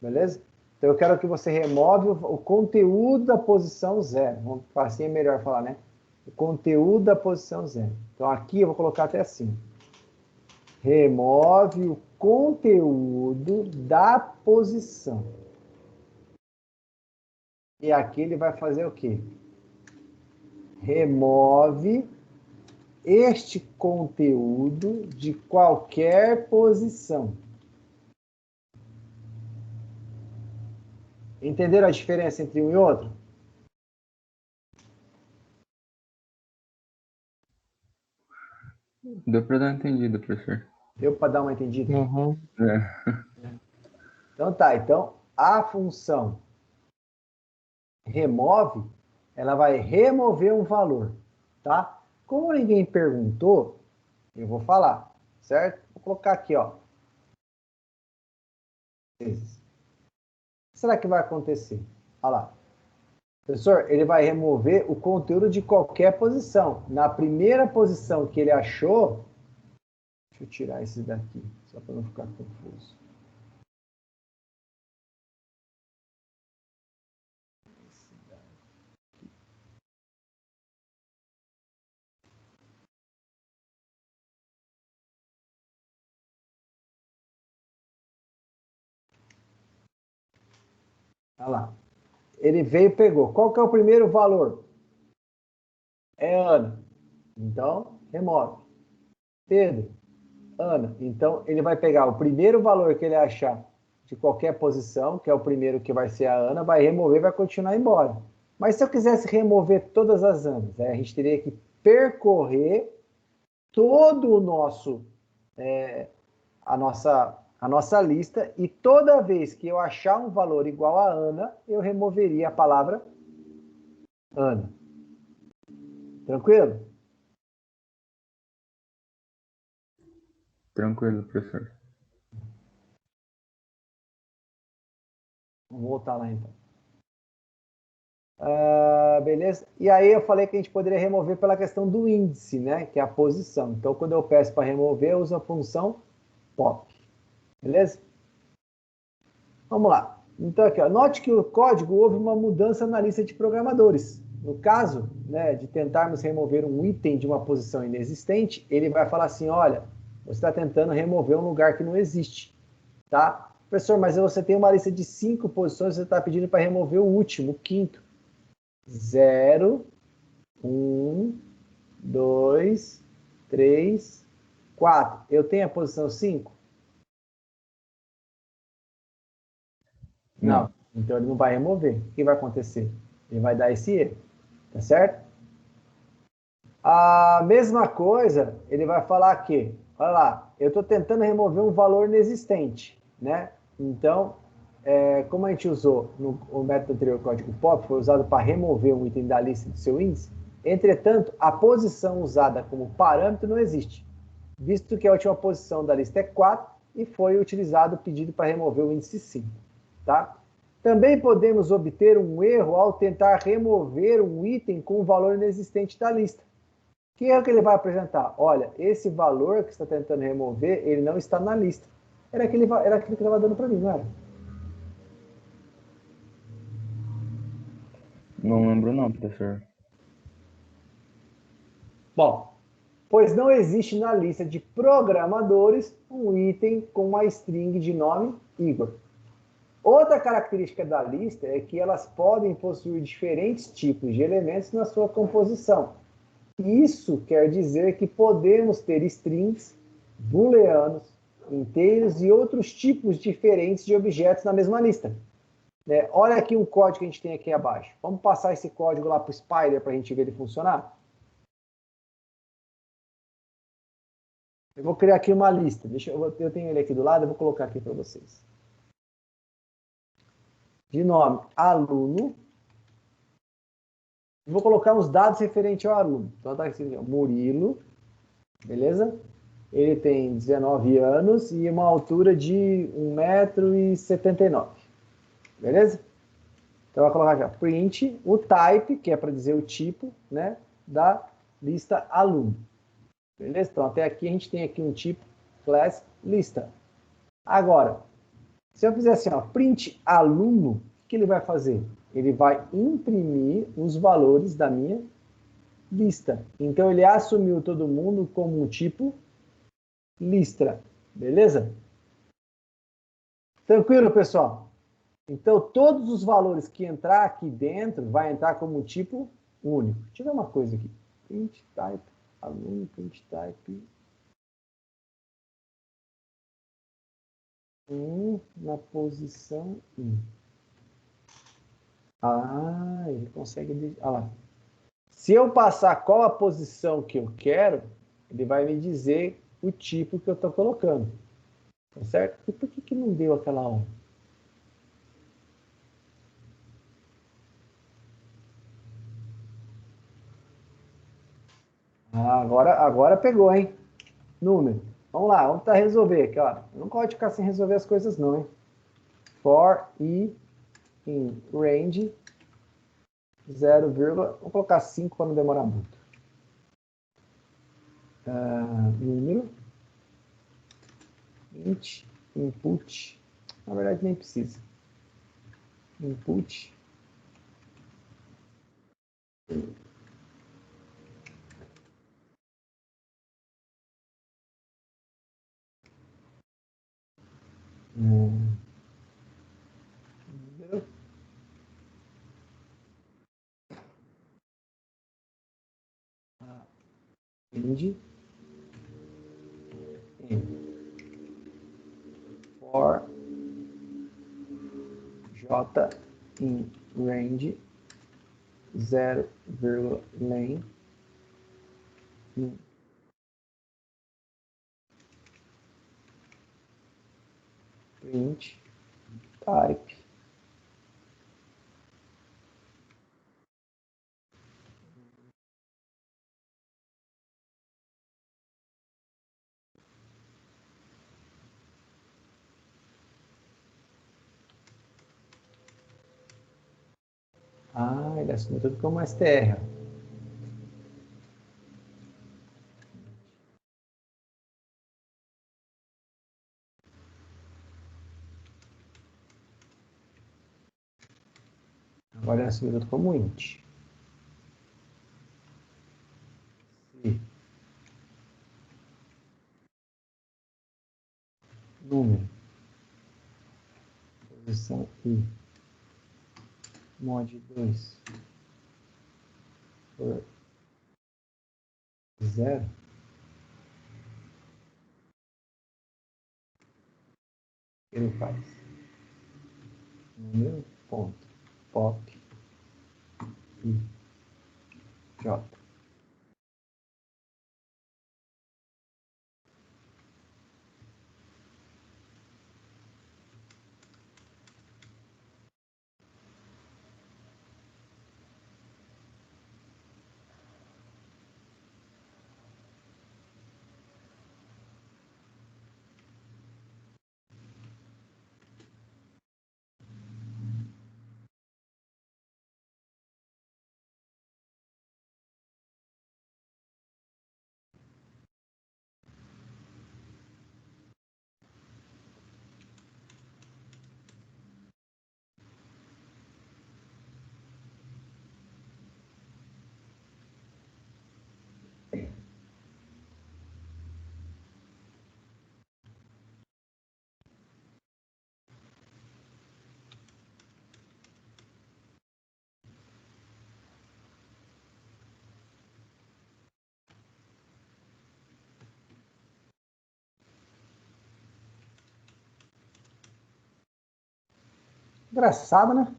Beleza? Então, eu quero que você remove o conteúdo da posição 0. Assim é melhor falar, né? O conteúdo da posição 0. Então, aqui eu vou colocar até assim. Remove o conteúdo da posição. E aqui ele vai fazer o quê? Remove este conteúdo de qualquer posição. Entenderam a diferença entre um e outro? Deu para dar uma entendida, professor. Deu para dar uma entendida? Uhum. Então tá, então a função remove, ela vai remover um valor, tá? Como ninguém perguntou, eu vou falar, certo? Vou colocar aqui, ó. O que será que vai acontecer? Olha lá. Professor, ele vai remover o conteúdo de qualquer posição. Na primeira posição que ele achou, deixa eu tirar esse daqui, só para não ficar confuso. Olha lá. Ele veio e pegou. Qual que é o primeiro valor? É Ana. Então, remove. Pedro, Ana. Então, ele vai pegar o primeiro valor que ele achar de qualquer posição, que é o primeiro que vai ser a Ana, vai remover e vai continuar embora. Mas se eu quisesse remover todas as Anas, a gente teria que percorrer todo o nosso, a nossa lista, e toda vez que eu achar um valor igual a Ana, eu removeria a palavra Ana. Tranquilo? Tranquilo, professor. Vamos voltar lá então. Beleza? E aí eu falei que a gente poderia remover pela questão do índice, né? Que é a posição. Então, quando eu peço para remover, eu uso a função pop. Beleza? Vamos lá. Então, aqui, ó, note que o código houve uma mudança na lista de programadores. No caso, né, de tentarmos remover um item de uma posição inexistente, ele vai falar assim, olha, você está tentando remover um lugar que não existe, tá? Professor, mas você tem uma lista de 5 posições, você está pedindo para remover o último, o quinto. 0, 1, 2, 3, 4. Eu tenho a posição 5? Não. Então ele não vai remover. O que vai acontecer? Ele vai dar esse erro. Tá certo? A mesma coisa, ele vai falar que, olha lá, eu estou tentando remover um valor inexistente, né? Então, como a gente usou o método anterior, código POP, foi usado para remover um item da lista do seu índice, entretanto, a posição usada como parâmetro não existe, visto que a última posição da lista é 4 e foi utilizado o pedido para remover o índice 5, tá? Também podemos obter um erro ao tentar remover um item com o valor inexistente da lista. Que erro que ele vai apresentar? Olha, esse valor que você está tentando remover, ele não está na lista. Era aquele que estava dando para mim, não era? Não lembro não, professor. Bom, pois não existe na lista de programadores um item com uma string de nome Igor. Outra característica da lista é que elas podem possuir diferentes tipos de elementos na sua composição. Isso quer dizer que podemos ter strings, booleanos, inteiros e outros tipos diferentes de objetos na mesma lista. Olha aqui um código que a gente tem aqui abaixo. Vamos passar esse código lá para o Spider para a gente ver ele funcionar? Eu vou criar aqui uma lista. Eu tenho ele aqui do lado, eu vou colocar aqui para vocês. De nome, aluno. Vou colocar uns dados referentes ao aluno. Então, tá aqui, Murilo, beleza? Ele tem 19 anos e uma altura de 1,79 m, beleza? Então, eu vou colocar já print o type, que é para dizer o tipo, né, da lista aluno. Beleza? Então, até aqui a gente tem aqui um tipo class lista. Agora, se eu fizer assim, ó, print aluno, o que ele vai fazer? Ele vai imprimir os valores da minha lista. Então, ele assumiu todo mundo como um tipo lista. Beleza? Tranquilo, pessoal? Então, todos os valores que entrar aqui dentro vai entrar como tipo único. Deixa eu ver uma coisa aqui. Print type, aluno, print type. Na posição 1. Ah, ele consegue... Ah lá. Se eu passar qual a posição que eu quero, ele vai me dizer o tipo que eu estou colocando. Tá certo? E por que não deu aquela hora? Ah, agora pegou, hein? Número. Vamos lá, vamos tentar resolver aqui, ó. Eu não gosto de ficar sem resolver as coisas, não, hein? For i in range 0, vamos colocar 5 para não demorar muito. Número. Int, input. Na verdade, nem precisa. Input. Número. Range. For j in range 0, len print type. Ah, ele assumiu tudo como str. Variação minuto como int. Se número, posição I, mod 2 for 0, ele faz número, ponto, pop, I, J. Engraçado, né?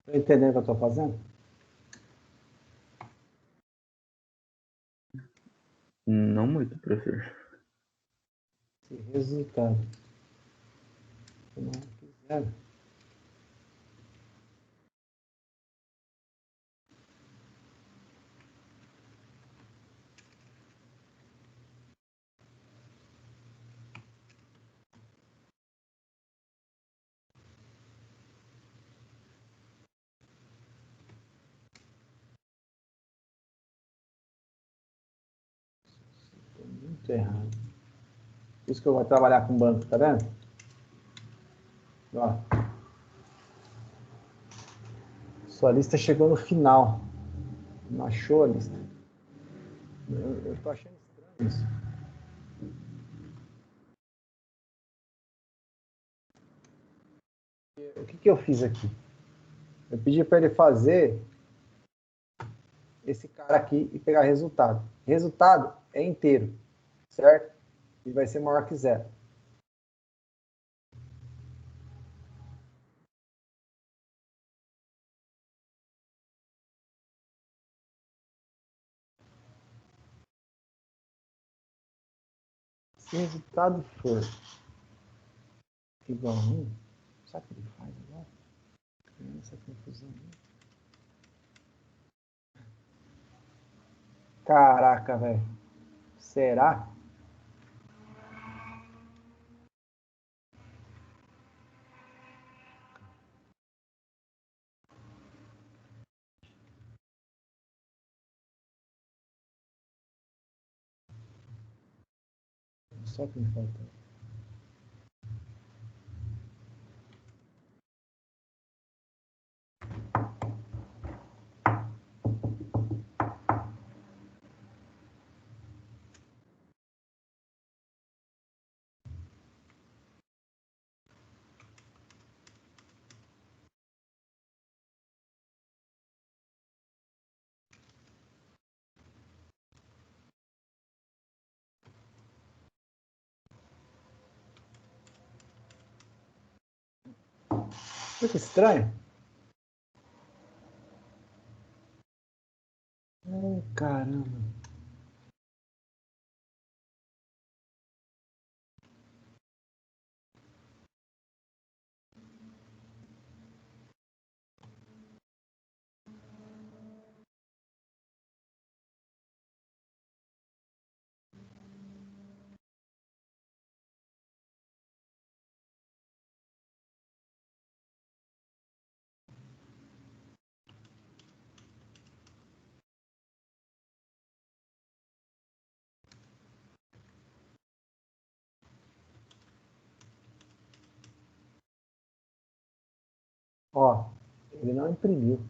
Tô entendendo o que eu estou fazendo? Não muito, professor. Se resultado eu não quiser, estou muito errado. Por isso que eu vou trabalhar com banco, tá vendo? Ó, sua lista chegou no final. Não achou a lista? Eu tô achando estranho isso. O que eu fiz aqui? Eu pedi para ele fazer esse cara aqui e pegar resultado. Resultado é inteiro, certo? E vai ser maior que zero. Se o resultado for igual a 1, sabe o que ele faz agora? Criando essa confusão aí. Caraca, velho. Será? Só que me falta. Que estranho. Ai, caramba. Ó, ele não imprimiu.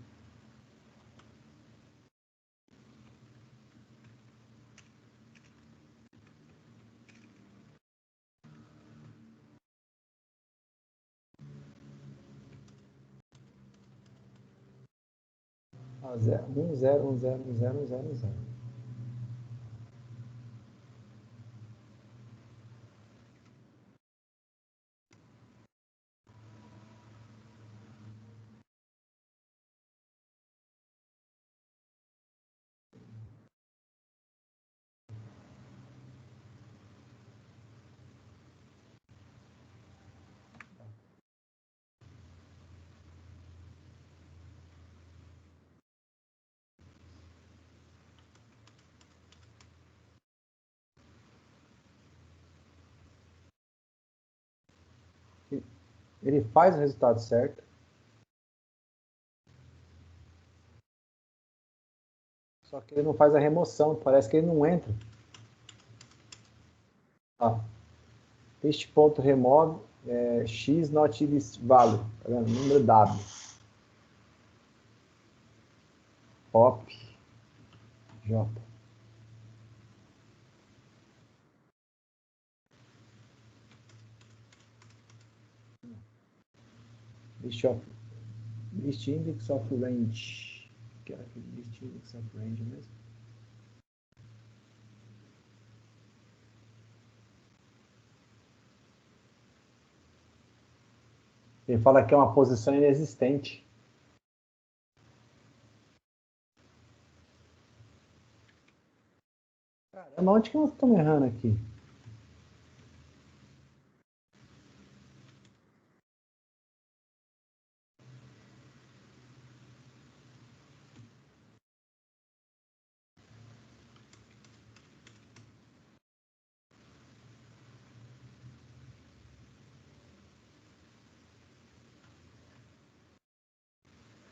Ó, 0, 1, 0, 1, 0, 1, 0, 1, 0, 1, 0. Ele faz o resultado certo. Só que ele não faz a remoção. Parece que ele não entra. Ó, este ponto remove x not this value. Tá vendo? Número W. Pop. J. List index of range. Que era aquele list index of range mesmo. Ele fala que é uma posição inexistente. Caramba, onde que nós estamos errando aqui?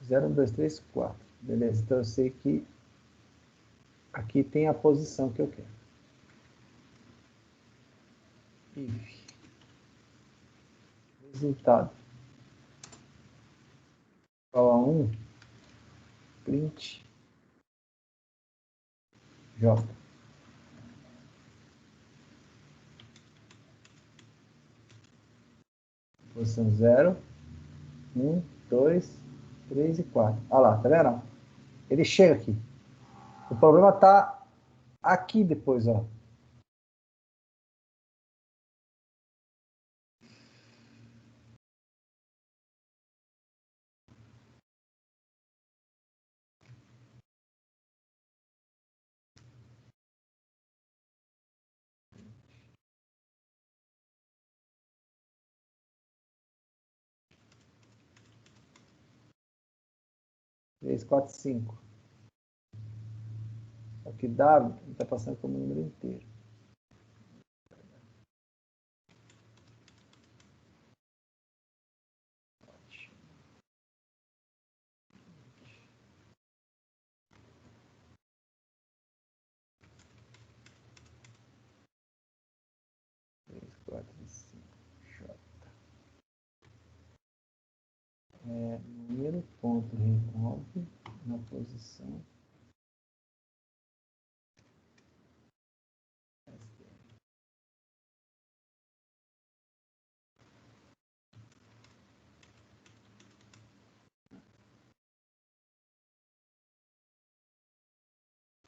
Zero, um, dois, três, quatro. Beleza, então eu sei que aqui tem a posição que eu quero. If. Resultado. Igual a 1. Print. J. Posição 0, 1, 2, 3 e 4. Olha lá, tá vendo? Ele chega aqui. O problema está aqui depois, ó. Três, quatro, 5. Só que W está passando como número inteiro. Três, quatro, 5. J. Número, ponto, remove na posição.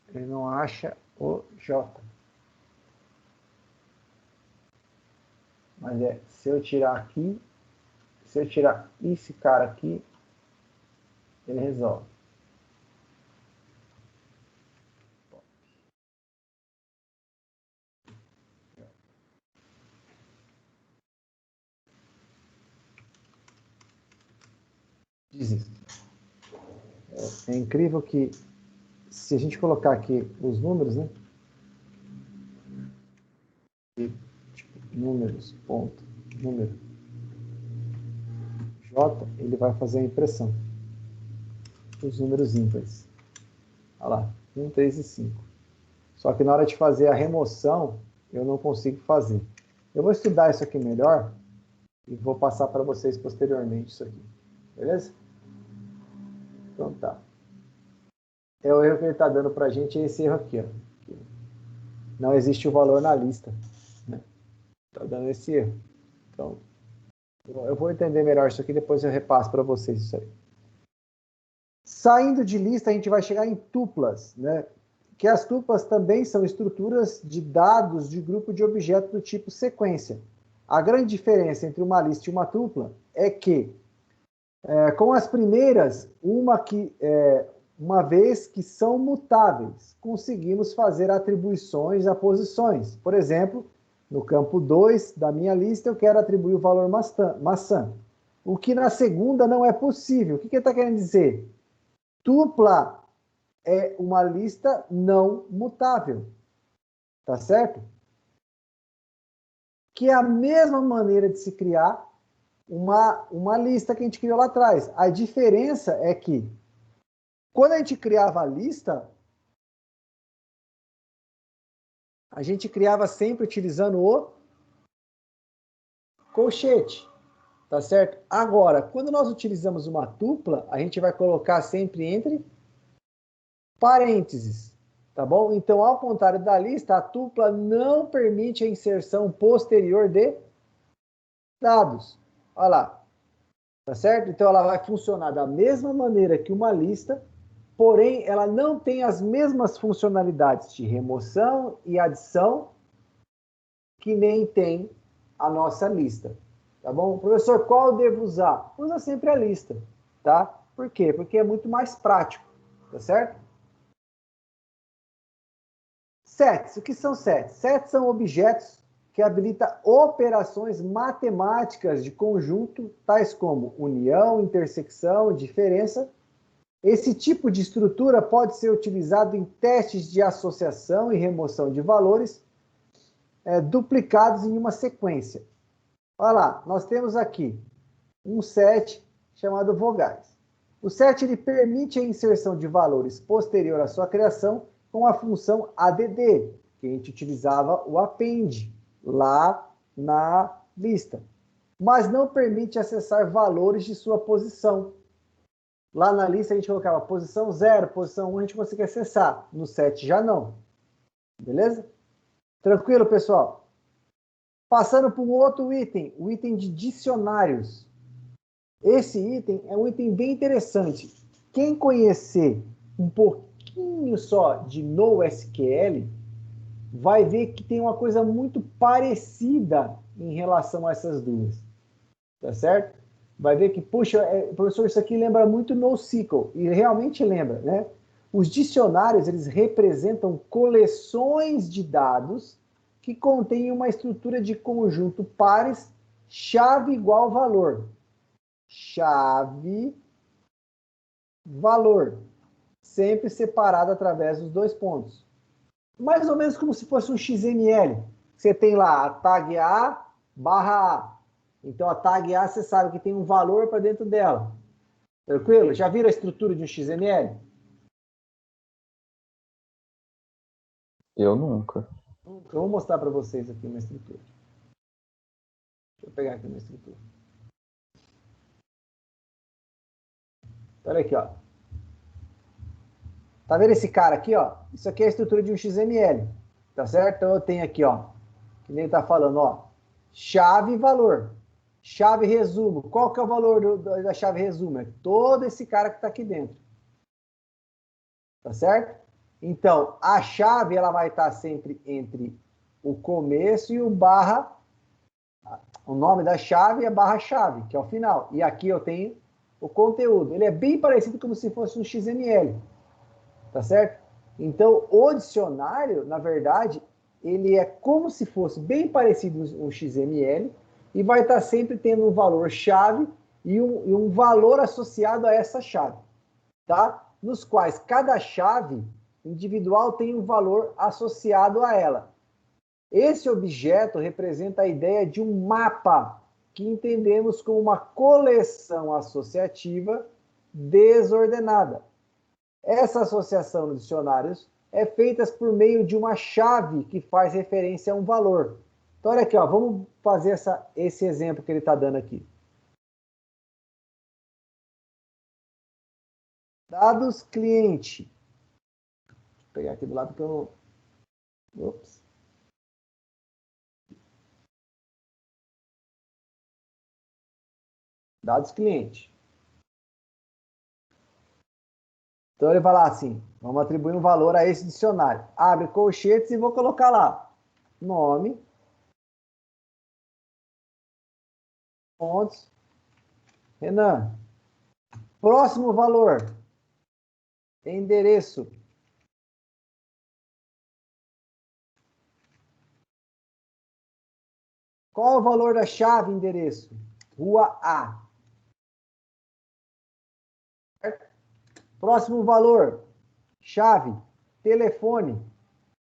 Ele não acha o J. Mas se eu tirar aqui, se eu tirar esse cara aqui, ele resolve. Desisto. É incrível que se a gente colocar aqui os números, né? Tipo, números, ponto, número. J, ele vai fazer a impressão. Os números ímpares. Olha lá, 1, 3 e 5. Só que na hora de fazer a remoção, eu não consigo fazer. Eu vou estudar isso aqui melhor e vou passar para vocês posteriormente isso aqui. Beleza? Então tá. É o erro que ele está dando para a gente, é esse erro aqui, ó. Não existe o valor na lista. Né? Está dando esse erro. Então, eu vou entender melhor isso aqui, depois eu repasso para vocês isso aí. Saindo de lista, a gente vai chegar em tuplas, né? Que as tuplas também são estruturas de dados de grupo de objetos do tipo sequência. A grande diferença entre uma lista e uma tupla é que, com as primeiras, uma vez que são mutáveis, conseguimos fazer atribuições a posições. Por exemplo, no campo 2 da minha lista, eu quero atribuir o valor maçã. O que na segunda não é possível. O que ele está querendo dizer? Tupla é uma lista não mutável. Tá certo? Que é a mesma maneira de se criar uma lista que a gente criou lá atrás. A diferença é que, quando a gente criava a lista, a gente criava sempre utilizando o colchete, tá certo? Agora, quando nós utilizamos uma tupla, a gente vai colocar sempre entre parênteses, tá bom? Então, ao contrário da lista, a tupla não permite a inserção posterior de dados. Olha lá, tá certo? Então, ela vai funcionar da mesma maneira que uma lista, porém, ela não tem as mesmas funcionalidades de remoção e adição que nem tem a nossa lista. Tá bom? Professor, qual eu devo usar? Usa sempre a lista, tá? Por quê? Porque é muito mais prático, tá certo? Sets. O que são sets? Sets são objetos que habilitam operações matemáticas de conjunto, tais como união, intersecção, diferença. Esse tipo de estrutura pode ser utilizado em testes de associação e remoção de valores duplicados em uma sequência. Olha lá, nós temos aqui um set chamado vogais. O set ele permite a inserção de valores posterior à sua criação com a função add, que a gente utilizava o append lá na lista, mas não permite acessar valores de sua posição. Lá na lista a gente colocava posição 0, posição 1, a gente conseguia acessar. No set já não. Beleza? Tranquilo, pessoal? Passando para um outro item, o item de dicionários. Esse item é um item bem interessante. Quem conhecer um pouquinho só de NoSQL vai ver que tem uma coisa muito parecida em relação a essas duas. Tá certo? Vai ver que, puxa, professor, isso aqui lembra muito NoSQL. E realmente lembra, né? Os dicionários, eles representam coleções de dados que contêm uma estrutura de conjunto pares, chave igual valor. Chave, valor. Sempre separado através dos dois pontos. Mais ou menos como se fosse um XML. Você tem lá a tag A barra A. Então, a tag A, você sabe que tem um valor para dentro dela. Tranquilo? Já viram a estrutura de um XML? Eu nunca. Eu vou mostrar para vocês aqui uma estrutura. Deixa eu pegar aqui uma estrutura. Olha aqui, ó. Tá vendo esse cara aqui, ó? Isso aqui é a estrutura de um XML. Tá certo? Então, eu tenho aqui, ó. Que nem ele tá falando, ó. Chave e valor. Chave resumo. Qual que é o valor da chave resumo? É todo esse cara que está aqui dentro. Tá certo? Então, a chave ela vai estar sempre entre o começo e o barra. O nome da chave é barra-chave, que é o final. E aqui eu tenho o conteúdo. Ele é bem parecido como se fosse um XML. Tá certo? Então, o dicionário, na verdade, ele é como se fosse bem parecido um XML, e vai estar sempre tendo um valor chave e um valor associado a essa chave, tá? Nos quais cada chave individual tem um valor associado a ela. Esse objeto representa a ideia de um mapa, que entendemos como uma coleção associativa desordenada. Essa associação nos dicionários é feita por meio de uma chave que faz referência a um valor. Então, olha aqui, ó, vamos fazer esse exemplo que ele está dando aqui. Dados cliente. Vou pegar aqui do lado que eu... Ops. Dados cliente. Então ele vai lá assim, vamos atribuir um valor a esse dicionário. Abre colchetes e vou colocar lá nome, pontos, Renan. Próximo valor, endereço. Qual é o valor da chave endereço? Rua A. Próximo valor, chave, telefone.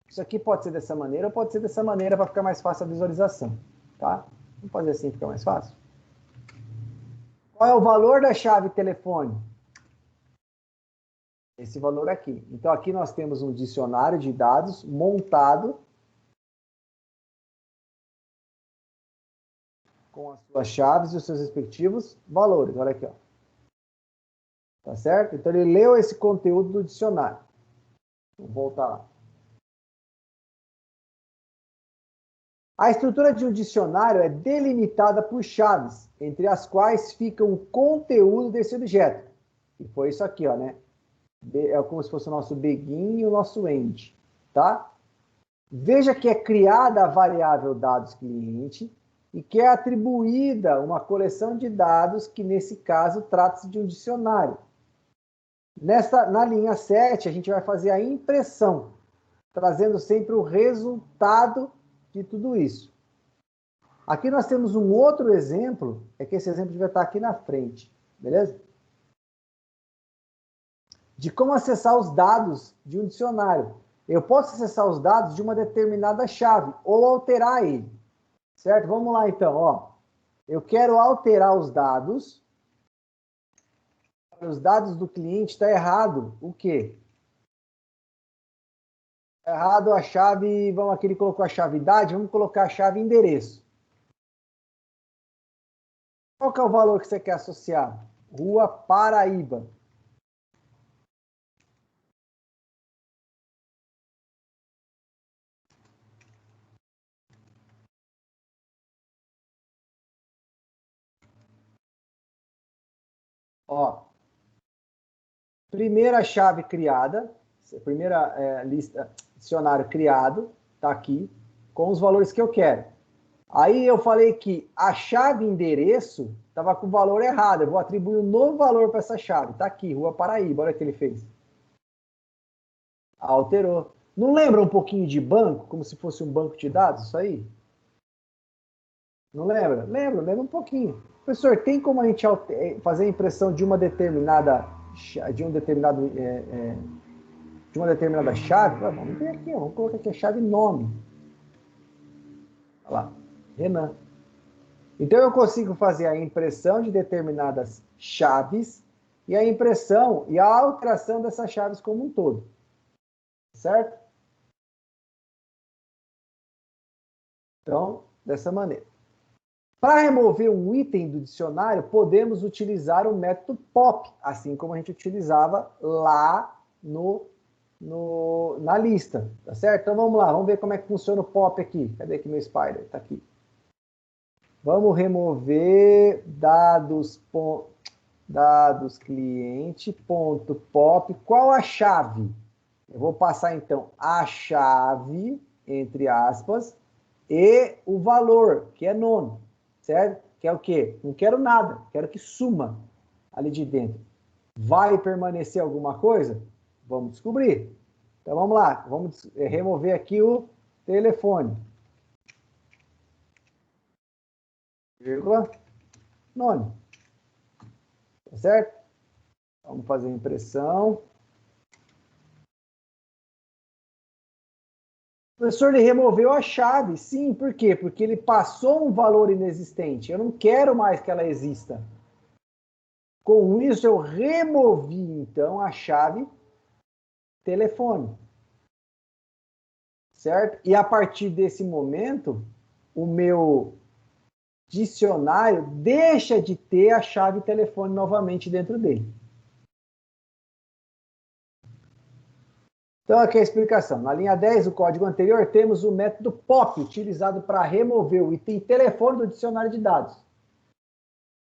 Isso aqui pode ser dessa maneira ou pode ser dessa maneira para ficar mais fácil a visualização. Tá? Vamos fazer assim, fica mais fácil. Qual é o valor da chave telefone? Esse valor aqui. Então, aqui nós temos um dicionário de dados montado com as suas chaves e os seus respectivos valores. Olha aqui, ó. Tá certo? Então, ele leu esse conteúdo do dicionário. Vamos voltar lá. A estrutura de um dicionário é delimitada por chaves, entre as quais fica o conteúdo desse objeto. E foi isso aqui, ó, né? É como se fosse o nosso begin e o nosso end, tá? Veja que é criada a variável dados cliente e que é atribuída uma coleção de dados que, nesse caso, trata-se de um dicionário. Na linha 7, a gente vai fazer a impressão, trazendo sempre o resultado de tudo isso. Aqui nós temos um outro exemplo, é que esse exemplo devia estar aqui na frente, beleza? De como acessar os dados de um dicionário. Eu posso acessar os dados de uma determinada chave ou alterar ele, certo? Vamos lá então, ó. Eu quero alterar os dados. Os dados do cliente está errado. O quê? Tá errado a chave, vamos aqui, ele colocou a chave idade, vamos colocar a chave endereço. Qual que é o valor que você quer associar? Rua Paraíba. Ó, primeira chave criada, primeira lista, dicionário criado, tá aqui, com os valores que eu quero. Aí eu falei que a chave endereço estava com o valor errado. Eu vou atribuir um novo valor para essa chave. Tá aqui, Rua Paraíba. Olha o que ele fez. Alterou. Não lembra um pouquinho de banco? Como se fosse um banco de dados, isso aí? Não lembra? Lembra um pouquinho. Professor, tem como a gente fazer a impressão de uma determinada chave? Vamos ver aqui, vamos colocar aqui a chave nome. Olha lá, Renan. Então eu consigo fazer a impressão de determinadas chaves e a impressão e a alteração dessas chaves como um todo. Certo? Então, dessa maneira. Para remover um item do dicionário, podemos utilizar o método POP, assim como a gente utilizava lá na lista, tá certo? Então vamos lá, vamos ver como é que funciona o POP aqui. Cadê aqui meu Spider? Tá aqui. Vamos remover dados cliente.pop. Qual a chave? Eu vou passar então a chave, entre aspas, e o valor, que é nono. Certo? Que é o quê? Não quero nada, quero que suma ali de dentro. Vai permanecer alguma coisa? Vamos descobrir. Então vamos lá, vamos remover aqui o telefone. Vírgula, nome. Tá certo? Vamos fazer a impressão. O professor, ele removeu a chave. Sim, por quê? Porque ele passou um valor inexistente. Eu não quero mais que ela exista. Com isso, eu removi, então, a chave telefone. Certo? E a partir desse momento, o meu dicionário deixa de ter a chave telefone novamente dentro dele. Então, aqui é a explicação. Na linha 10 do código anterior, temos o método POP, utilizado para remover o item telefone do dicionário de dados.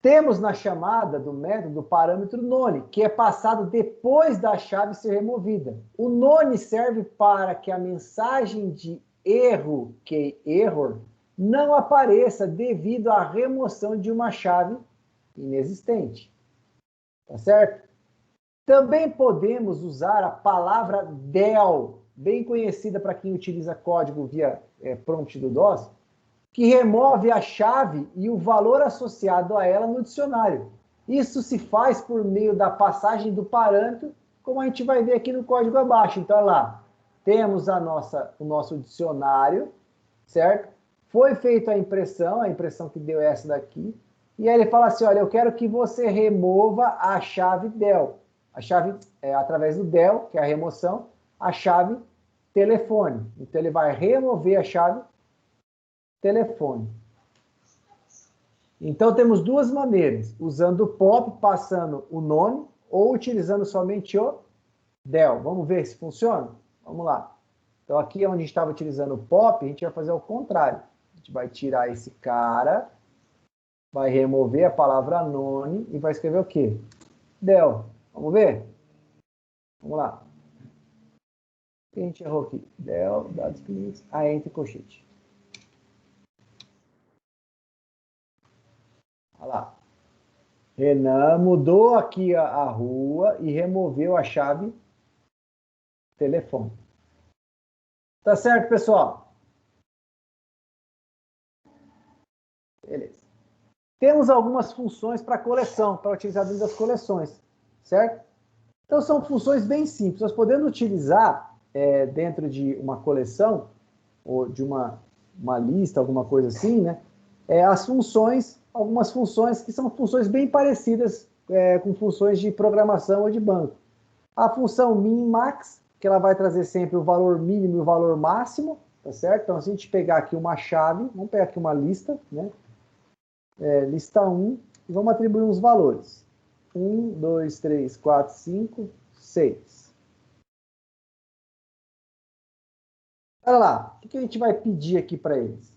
Temos na chamada do método o parâmetro none, que é passado depois da chave ser removida. O none serve para que a mensagem de erro, que error, não apareça devido à remoção de uma chave inexistente. Tá certo? Também podemos usar a palavra del, bem conhecida para quem utiliza código via prompt do DOS, que remove a chave e o valor associado a ela no dicionário. Isso se faz por meio da passagem do parâmetro, como a gente vai ver aqui no código abaixo. Então, olha lá, temos o nosso dicionário, certo? Foi feita a impressão que deu essa daqui, e aí ele fala assim, olha, eu quero que você remova a chave del. A chave, através do del, que é a remoção, a chave telefone. Então, ele vai remover a chave telefone. Então, temos duas maneiras, usando o POP, passando o nome, ou utilizando somente o del. Vamos ver se funciona? Vamos lá. Então, aqui onde a gente estava utilizando o POP, a gente vai fazer o contrário. A gente vai tirar esse cara, vai remover a palavra none e vai escrever o quê? Del. Vamos ver? Vamos lá. O que a gente errou aqui? Del, dados clientes, entre colchete. Olha lá. Renan mudou aqui a rua e removeu a chave telefone. Tá certo, pessoal? Beleza. Temos algumas funções para coleção, para utilizar dentro das coleções, certo? Então, são funções bem simples. Nós podemos utilizar dentro de uma coleção, ou de uma lista, alguma coisa assim, né? Algumas funções que são funções bem parecidas com funções de programação ou de banco. A função min-max, que ela vai trazer sempre o valor mínimo e o valor máximo, tá certo? Então, se a gente pegar aqui uma chave, vamos pegar aqui uma lista, né? Lista 1, e vamos atribuir uns valores. 1, 2, 3, 4, 5, 6. Olha lá, o que a gente vai pedir aqui para eles?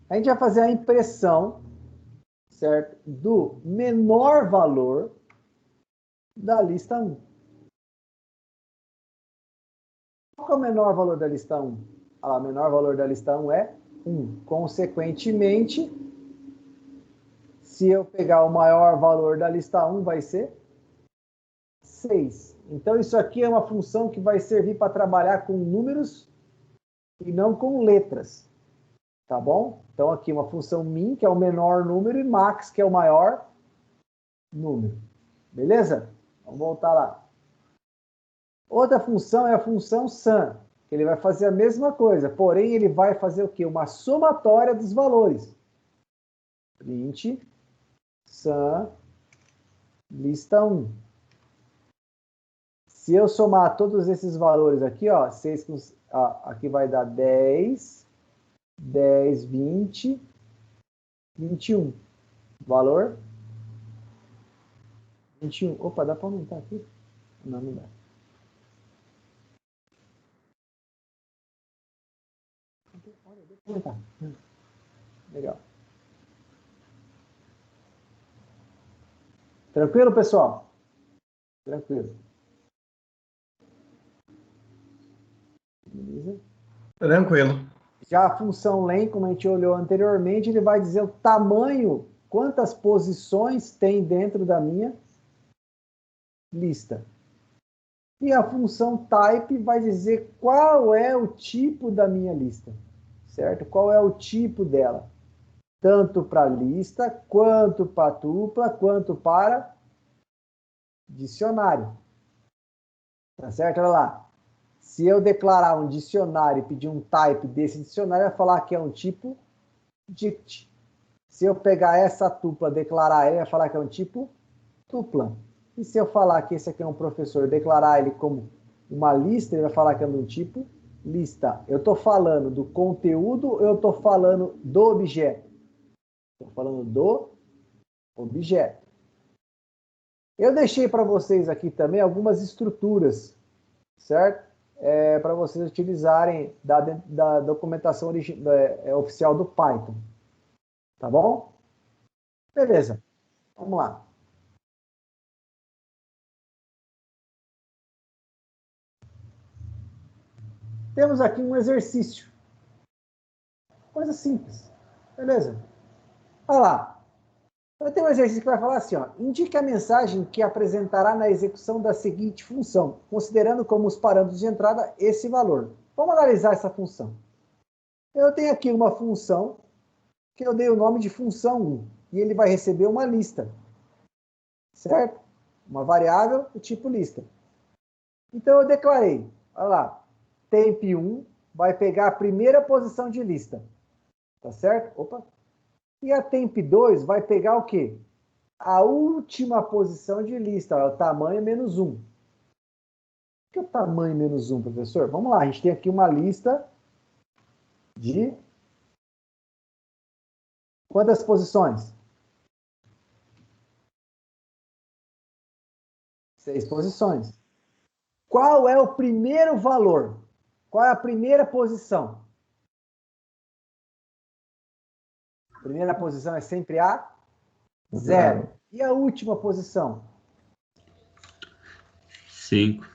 A gente vai fazer a impressão, certo? Do menor valor da lista 1. Qual é o menor valor da lista 1? Olha lá, o menor valor da lista 1 é 1. Consequentemente, se eu pegar o maior valor da lista 1, vai ser 6. Então, isso aqui é uma função que vai servir para trabalhar com números e não com letras. Tá bom? Então, aqui uma função min, que é o menor número, e max, que é o maior número. Beleza? Vamos voltar lá. Outra função é a função sum, que ele vai fazer a mesma coisa, porém ele vai fazer o quê? Uma somatória dos valores. Print sum lista 1. Se eu somar todos esses valores aqui, ó, 6 com, aqui vai dar 10, 10, 20, 21. Valor 21. Opa, dá para aumentar aqui? Não, não dá. Aumentar. Legal. Tranquilo, pessoal? Tranquilo. Beleza? Tranquilo. Já a função len, como a gente olhou anteriormente, ele vai dizer o tamanho, quantas posições tem dentro da minha lista. E a função type vai dizer qual é o tipo da minha lista, certo? Qual é o tipo dela? Tanto para lista, quanto para tupla, quanto para dicionário. Tá certo? Olha lá. Se eu declarar um dicionário e pedir um type desse dicionário, vai falar que é um tipo dict. Se eu pegar essa tupla, declarar ele, vai falar que é um tipo tupla. E se eu falar que esse aqui é um professor, declarar ele como uma lista, ele vai falar que é um tipo lista. Eu estou falando do conteúdo ou eu estou falando do objeto? Estou falando do objeto. Eu deixei para vocês aqui também algumas estruturas, certo? Para vocês utilizarem da documentação oficial do Python. Tá bom? Beleza. Vamos lá. Temos aqui um exercício. Coisa simples. Beleza? Olha lá. Eu tenho um exercício que vai falar assim, ó. Indique a mensagem que apresentará na execução da seguinte função, considerando como os parâmetros de entrada esse valor. Vamos analisar essa função. Eu tenho aqui uma função que eu dei o nome de função 1. E ele vai receber uma lista. Certo? Uma variável do tipo lista. Então eu declarei, olha lá, temp1 vai pegar a primeira posição de lista. Tá certo? Opa. E a temp2 vai pegar o quê? A última posição de lista, ó, o tamanho menos 1. O que é o tamanho menos 1, professor? Vamos lá, a gente tem aqui uma lista de quantas posições? 6 posições. Qual é o primeiro valor? Qual é a primeira posição? A primeira posição é sempre a 0. E a última posição? 5.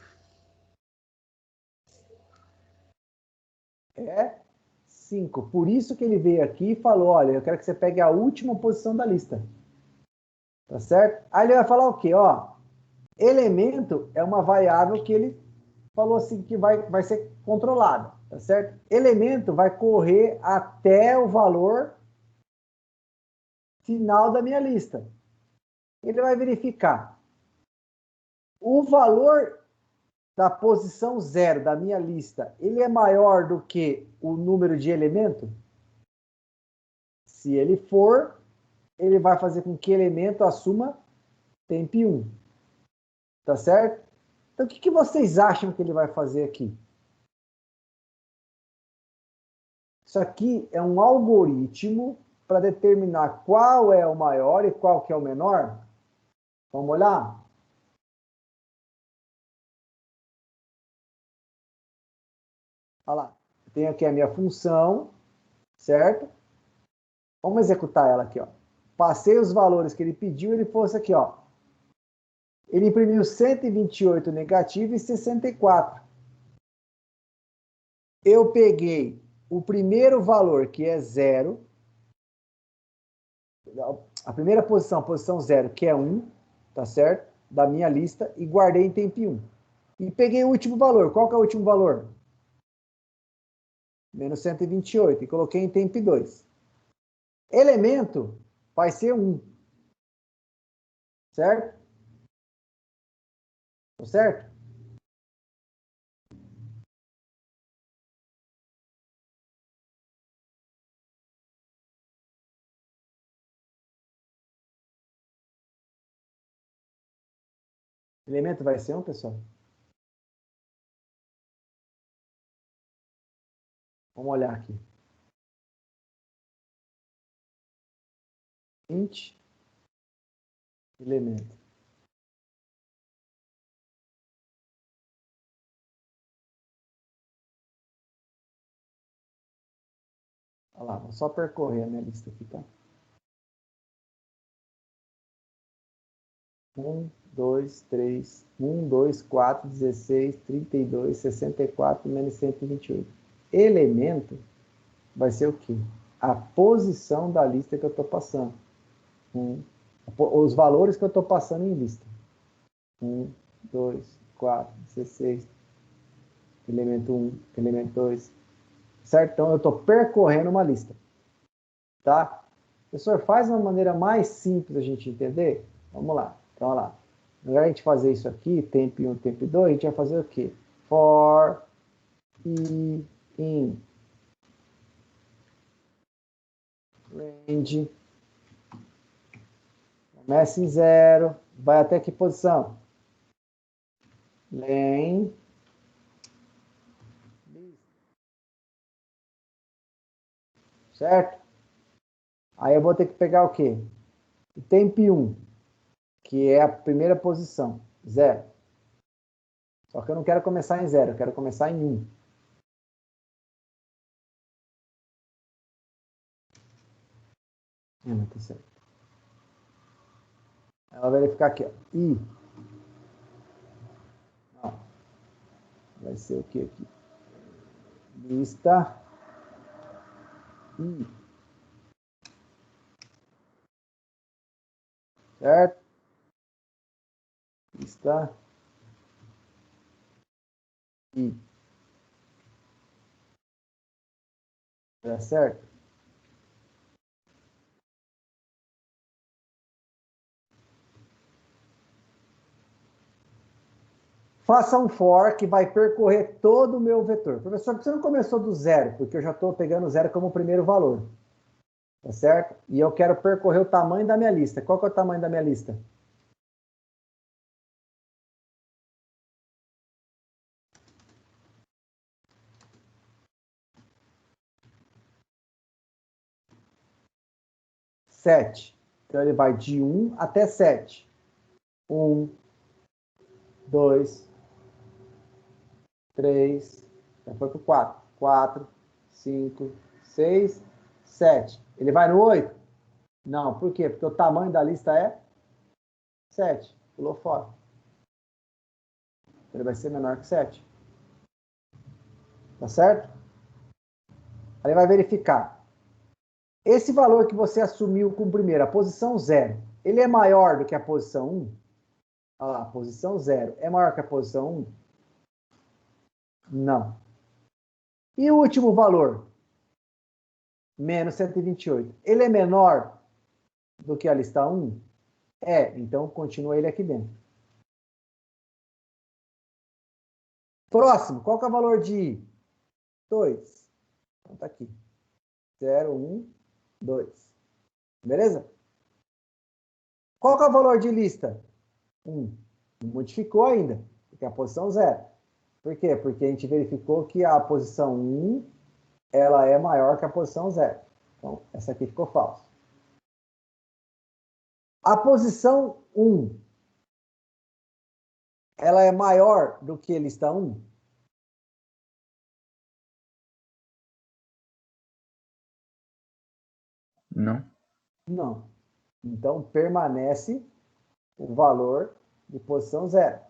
É 5. Por isso que ele veio aqui e falou, olha, eu quero que você pegue a última posição da lista. Tá certo? Aí ele vai falar o quê? Ó, elemento é uma variável que ele falou assim que vai ser controlada, tá certo? Elemento vai correr até o valor final da minha lista. Ele vai verificar o valor da posição 0 da minha lista, ele é maior do que o número de elemento? Se ele for, ele vai fazer com que elemento assuma temp1. Tá certo? Então, o que vocês acham que ele vai fazer aqui? Isso aqui é um algoritmo para determinar qual é o maior e qual que é o menor. Vamos olhar? Olha lá. Eu tenho aqui a minha função, certo? Vamos executar ela aqui, ó. Passei os valores que ele pediu, ele fosse aqui, ó. Ele imprimiu 128 negativo e 64. Eu peguei o primeiro valor, que é 0. A primeira posição, posição 0, que é 1, tá certo? Da minha lista, e guardei em temp1. E peguei o último valor. Qual que é o último valor? Menos 128. E coloquei em temp2. Elemento vai ser 1. Certo? Tá certo? Elemento vai ser 1, pessoal? Vamos olhar aqui. Int elemento. Olha lá, vou só percorrer a minha lista aqui, tá? 1, 2, 3, 1, 2, 4, 16, 32, 64, menos 128. Elemento vai ser o quê? A posição da lista que eu estou passando. Os valores que eu estou passando em lista. 1, 2, 4, 16, elemento 1, elemento 2. Certo? Então, eu estou percorrendo uma lista. Tá? Professor, faz uma maneira mais simples a gente entender? Vamos lá. Então, olha lá. Ao invés de a gente fazer isso aqui, temp1, temp2, a gente vai fazer o quê? For i in range. Começa em 0. Vai até que posição? Len. Certo? Aí eu vou ter que pegar o quê? O temp1, que é a primeira posição, 0. Só que eu não quero começar em 0, eu quero começar em 1. Não tá certo. Ela vai verificar aqui, ó. I. Ó. Vai ser o que aqui? Lista I. Certo? Lista I. Tá certo? Faça um for que vai percorrer todo o meu vetor. Professor, por que você não começou do 0? Porque eu já estou pegando 0 como primeiro valor. Tá certo? E eu quero percorrer o tamanho da minha lista. Qual que é o tamanho da minha lista? Sete. Então ele vai de 1 até 7. 1, 2, 3, já foi para o 4. 4, 5, 6, 7. Ele vai no 8? Não, por quê? Porque o tamanho da lista é 7. Pulou fora. Ele vai ser menor que 7. Tá certo? Aí vai verificar. Esse valor que você assumiu com primeiro, a posição 0, ele é maior do que a posição 1? Olha lá, a posição 0 é maior que a posição 1? Não. E o último valor? Menos 128. Ele é menor do que a lista 1? É, então continua ele aqui dentro. Próximo, qual que é o valor de 2? Então tá aqui. 0, 1, 2. Beleza? Qual que é o valor de lista? 1. Não modificou ainda, porque é a posição 0. Por quê? Porque a gente verificou que a posição 1 ela é maior que a posição 0. Então, essa aqui ficou falsa. A posição 1 ela é maior do que a lista 1? Não. Não. Então, permanece o valor de posição 0.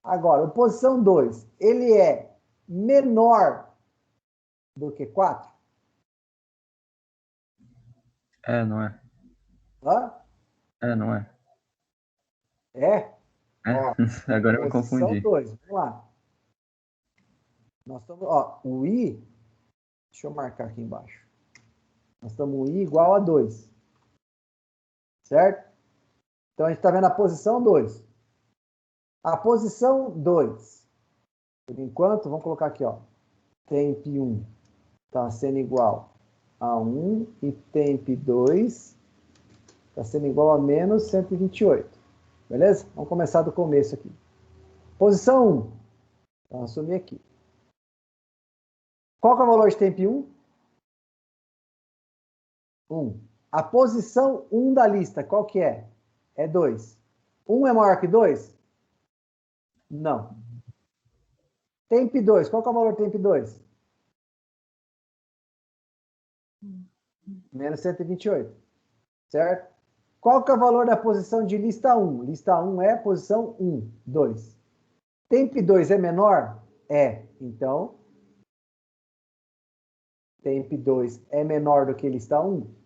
Agora, o posição 2, ele é menor do que 4? É, não é? Hã? É, não é? É? É? Ó, Agora eu me posição confundi. 2, vamos lá. Nós estamos, ó, o I, deixa eu marcar aqui embaixo. Nós estamos o I igual a 2. Certo? Então, a gente está vendo a posição 2. A posição 2, por enquanto, vamos colocar aqui, ó. Temp 1 está sendo igual a 1 e temp 2 está sendo igual a menos 128. Beleza? Vamos começar do começo aqui. Posição 1. Vamos assumir aqui. Qual que é o valor de temp 1? 1. A posição 1 da lista, qual que é? É 2. 1 é maior que 2? Não. Temp 2, qual que é o valor de temp 2? Menos 128. Certo? Qual que é o valor da posição de lista 1? Lista 1 é posição 1, 2. Temp 2 é menor? É. Então, temp 2 é menor do que lista 1?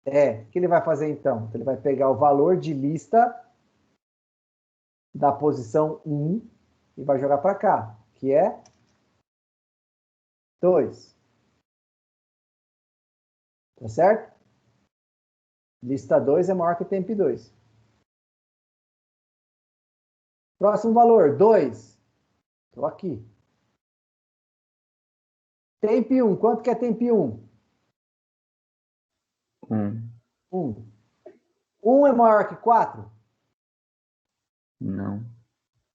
É. O que ele vai fazer então? Ele vai pegar o valor de lista da posição 1 e vai jogar para cá, que é 2. Tá certo? Lista 2 é maior que temp 2. Próximo valor, 2. Estou aqui. Temp 1, quanto que é temp 1? 1. 1. 1 é maior que 4? Não.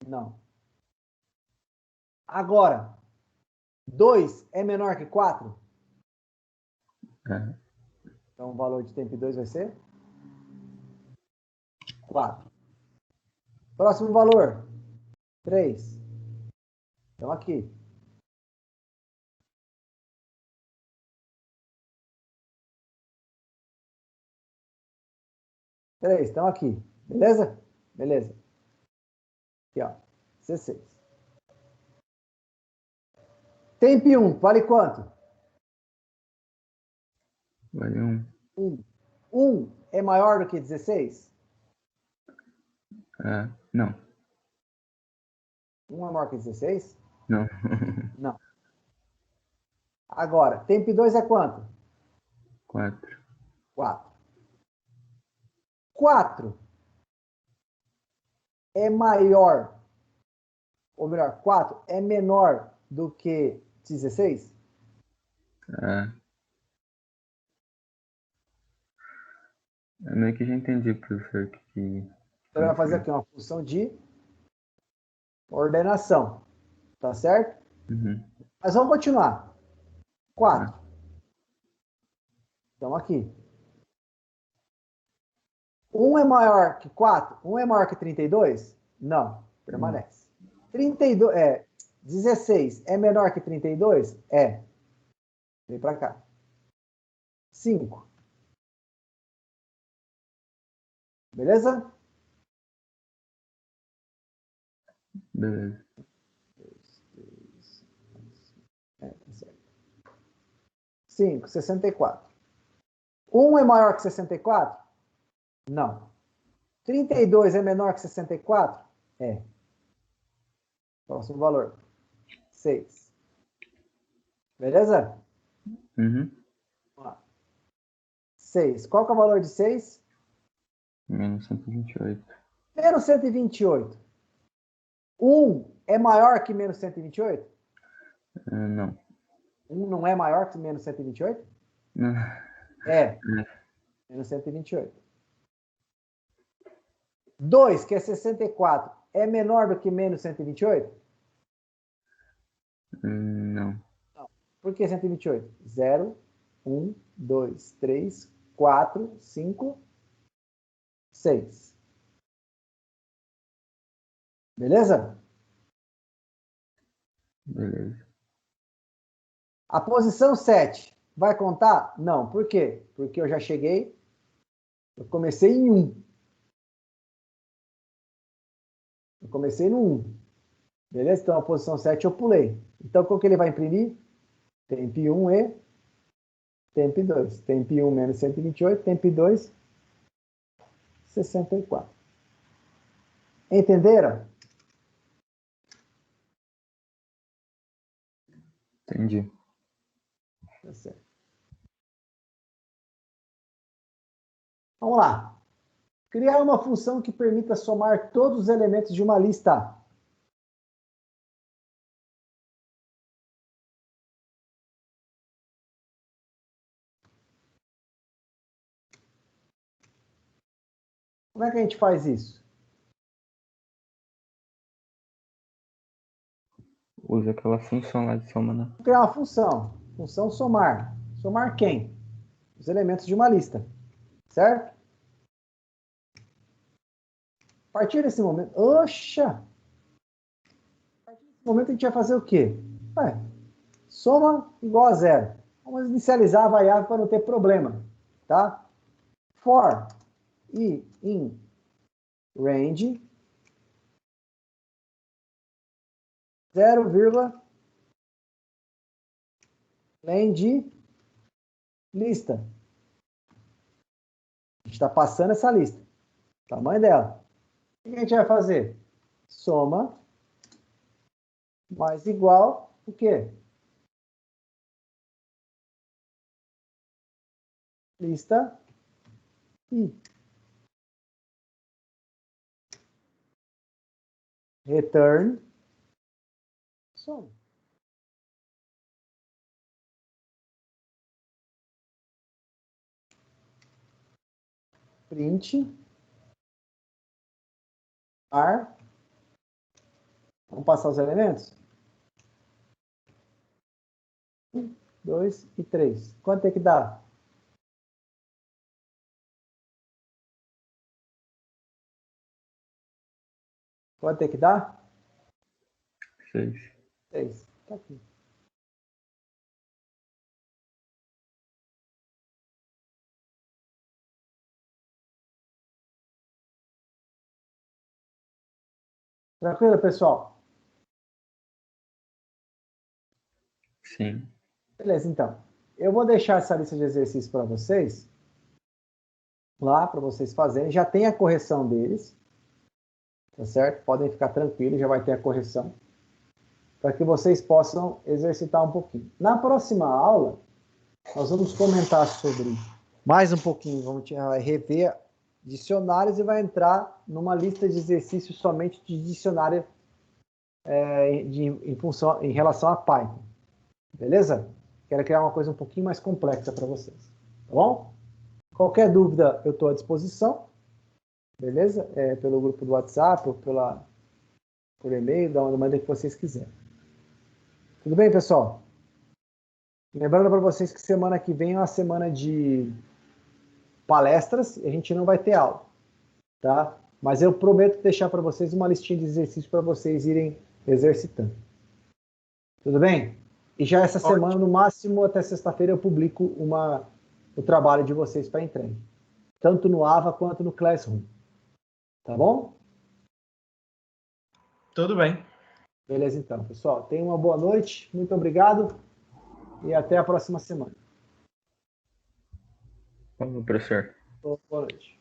Não. Agora, 2 é menor que 4? É. Então, o valor de temp 2 vai ser 4. Próximo valor, 3. Então, aqui. Três, estão aqui. Beleza? Beleza. Aqui, ó. 16. Temp 1, vale quanto? Vale 1. 1. 1 é maior do que 16? Não. 1 é maior que 16? Não. Não. Agora, temp 2 é quanto? 4. 4. 4 é maior, ou melhor, 4 é menor do que 16? Eu meio que já entendi, professor, que... Então, vai fazer aqui uma função de ordenação. Tá certo? Uhum. Mas vamos continuar. 4. Então, aqui. 1 é maior que 4? 1 é maior que 32? Não. Permanece. 16 é menor que 32? É. Vem para cá. 5. Beleza? Beleza. Tá certo. 5, 64. 1 é maior que 64? Não. 32 é menor que 64? É. Próximo valor. 6. Beleza? Uhum. Vamos lá. 6. Qual que é o valor de 6? Menos 128. Menos 128. 1 é maior que menos 128? Não. 1 não é maior que menos 128? Não. É. Menos 128. 2, que é 64, é menor do que menos 128? Não. Por que 128? 0, 1, 2, 3, 4, 5, 6. Beleza? Beleza. A posição 7 vai contar? Não. Por quê? Porque eu já cheguei, eu comecei em 1. Eu comecei no 1. Beleza? Então a posição 7 eu pulei. Então qual que ele vai imprimir? Temp 1 e temp 2. Temp 1 menos 128, temp 2, 64. Entenderam? Entendi. Tá certo. Vamos lá. Criar uma função que permita somar todos os elementos de uma lista. Como é que a gente faz isso? Usa aquela função lá de soma, né? Vou criar uma função. Função somar. Somar quem? Os elementos de uma lista. Certo? A partir desse momento... Oxa! A partir desse momento a gente vai fazer o quê? Soma igual a 0. Vamos inicializar a variável para não ter problema. Tá? For i in range 0, len de lista. A gente está passando essa lista. Tamanho dela. O que a gente vai fazer? Soma mais igual o quê? Lista i. Return soma. Print ar. Vamos passar os elementos? 1, 2 e 3. Quanto é que dá? Pode ter que dar? 6. 6. Tá aqui. Tranquilo, pessoal? Sim. Beleza, então. Eu vou deixar essa lista de exercícios para vocês, lá para vocês fazerem. Já tem a correção deles, tá certo? Podem ficar tranquilos, já vai ter a correção, para que vocês possam exercitar um pouquinho. Na próxima aula, nós vamos comentar sobre mais um pouquinho, vamos rever dicionários e vai entrar numa lista de exercícios somente de dicionário em relação a Python. Beleza? Quero criar uma coisa um pouquinho mais complexa para vocês. Tá bom? Qualquer dúvida, eu estou à disposição. Beleza? Pelo grupo do WhatsApp ou por e-mail, da maneira que vocês quiserem. Tudo bem, pessoal? Lembrando para vocês que semana que vem é uma semana de palestras e a gente não vai ter aula. Tá? Mas eu prometo deixar para vocês uma listinha de exercícios para vocês irem exercitando. Tudo bem? E já essa semana, no máximo até sexta-feira, eu publico o trabalho de vocês para entrega. Tanto no Ava quanto no Classroom. Tá bom? Tudo bem. Beleza, então, pessoal. Tenham uma boa noite. Muito obrigado. E até a próxima semana. Falou, professor. Boa noite.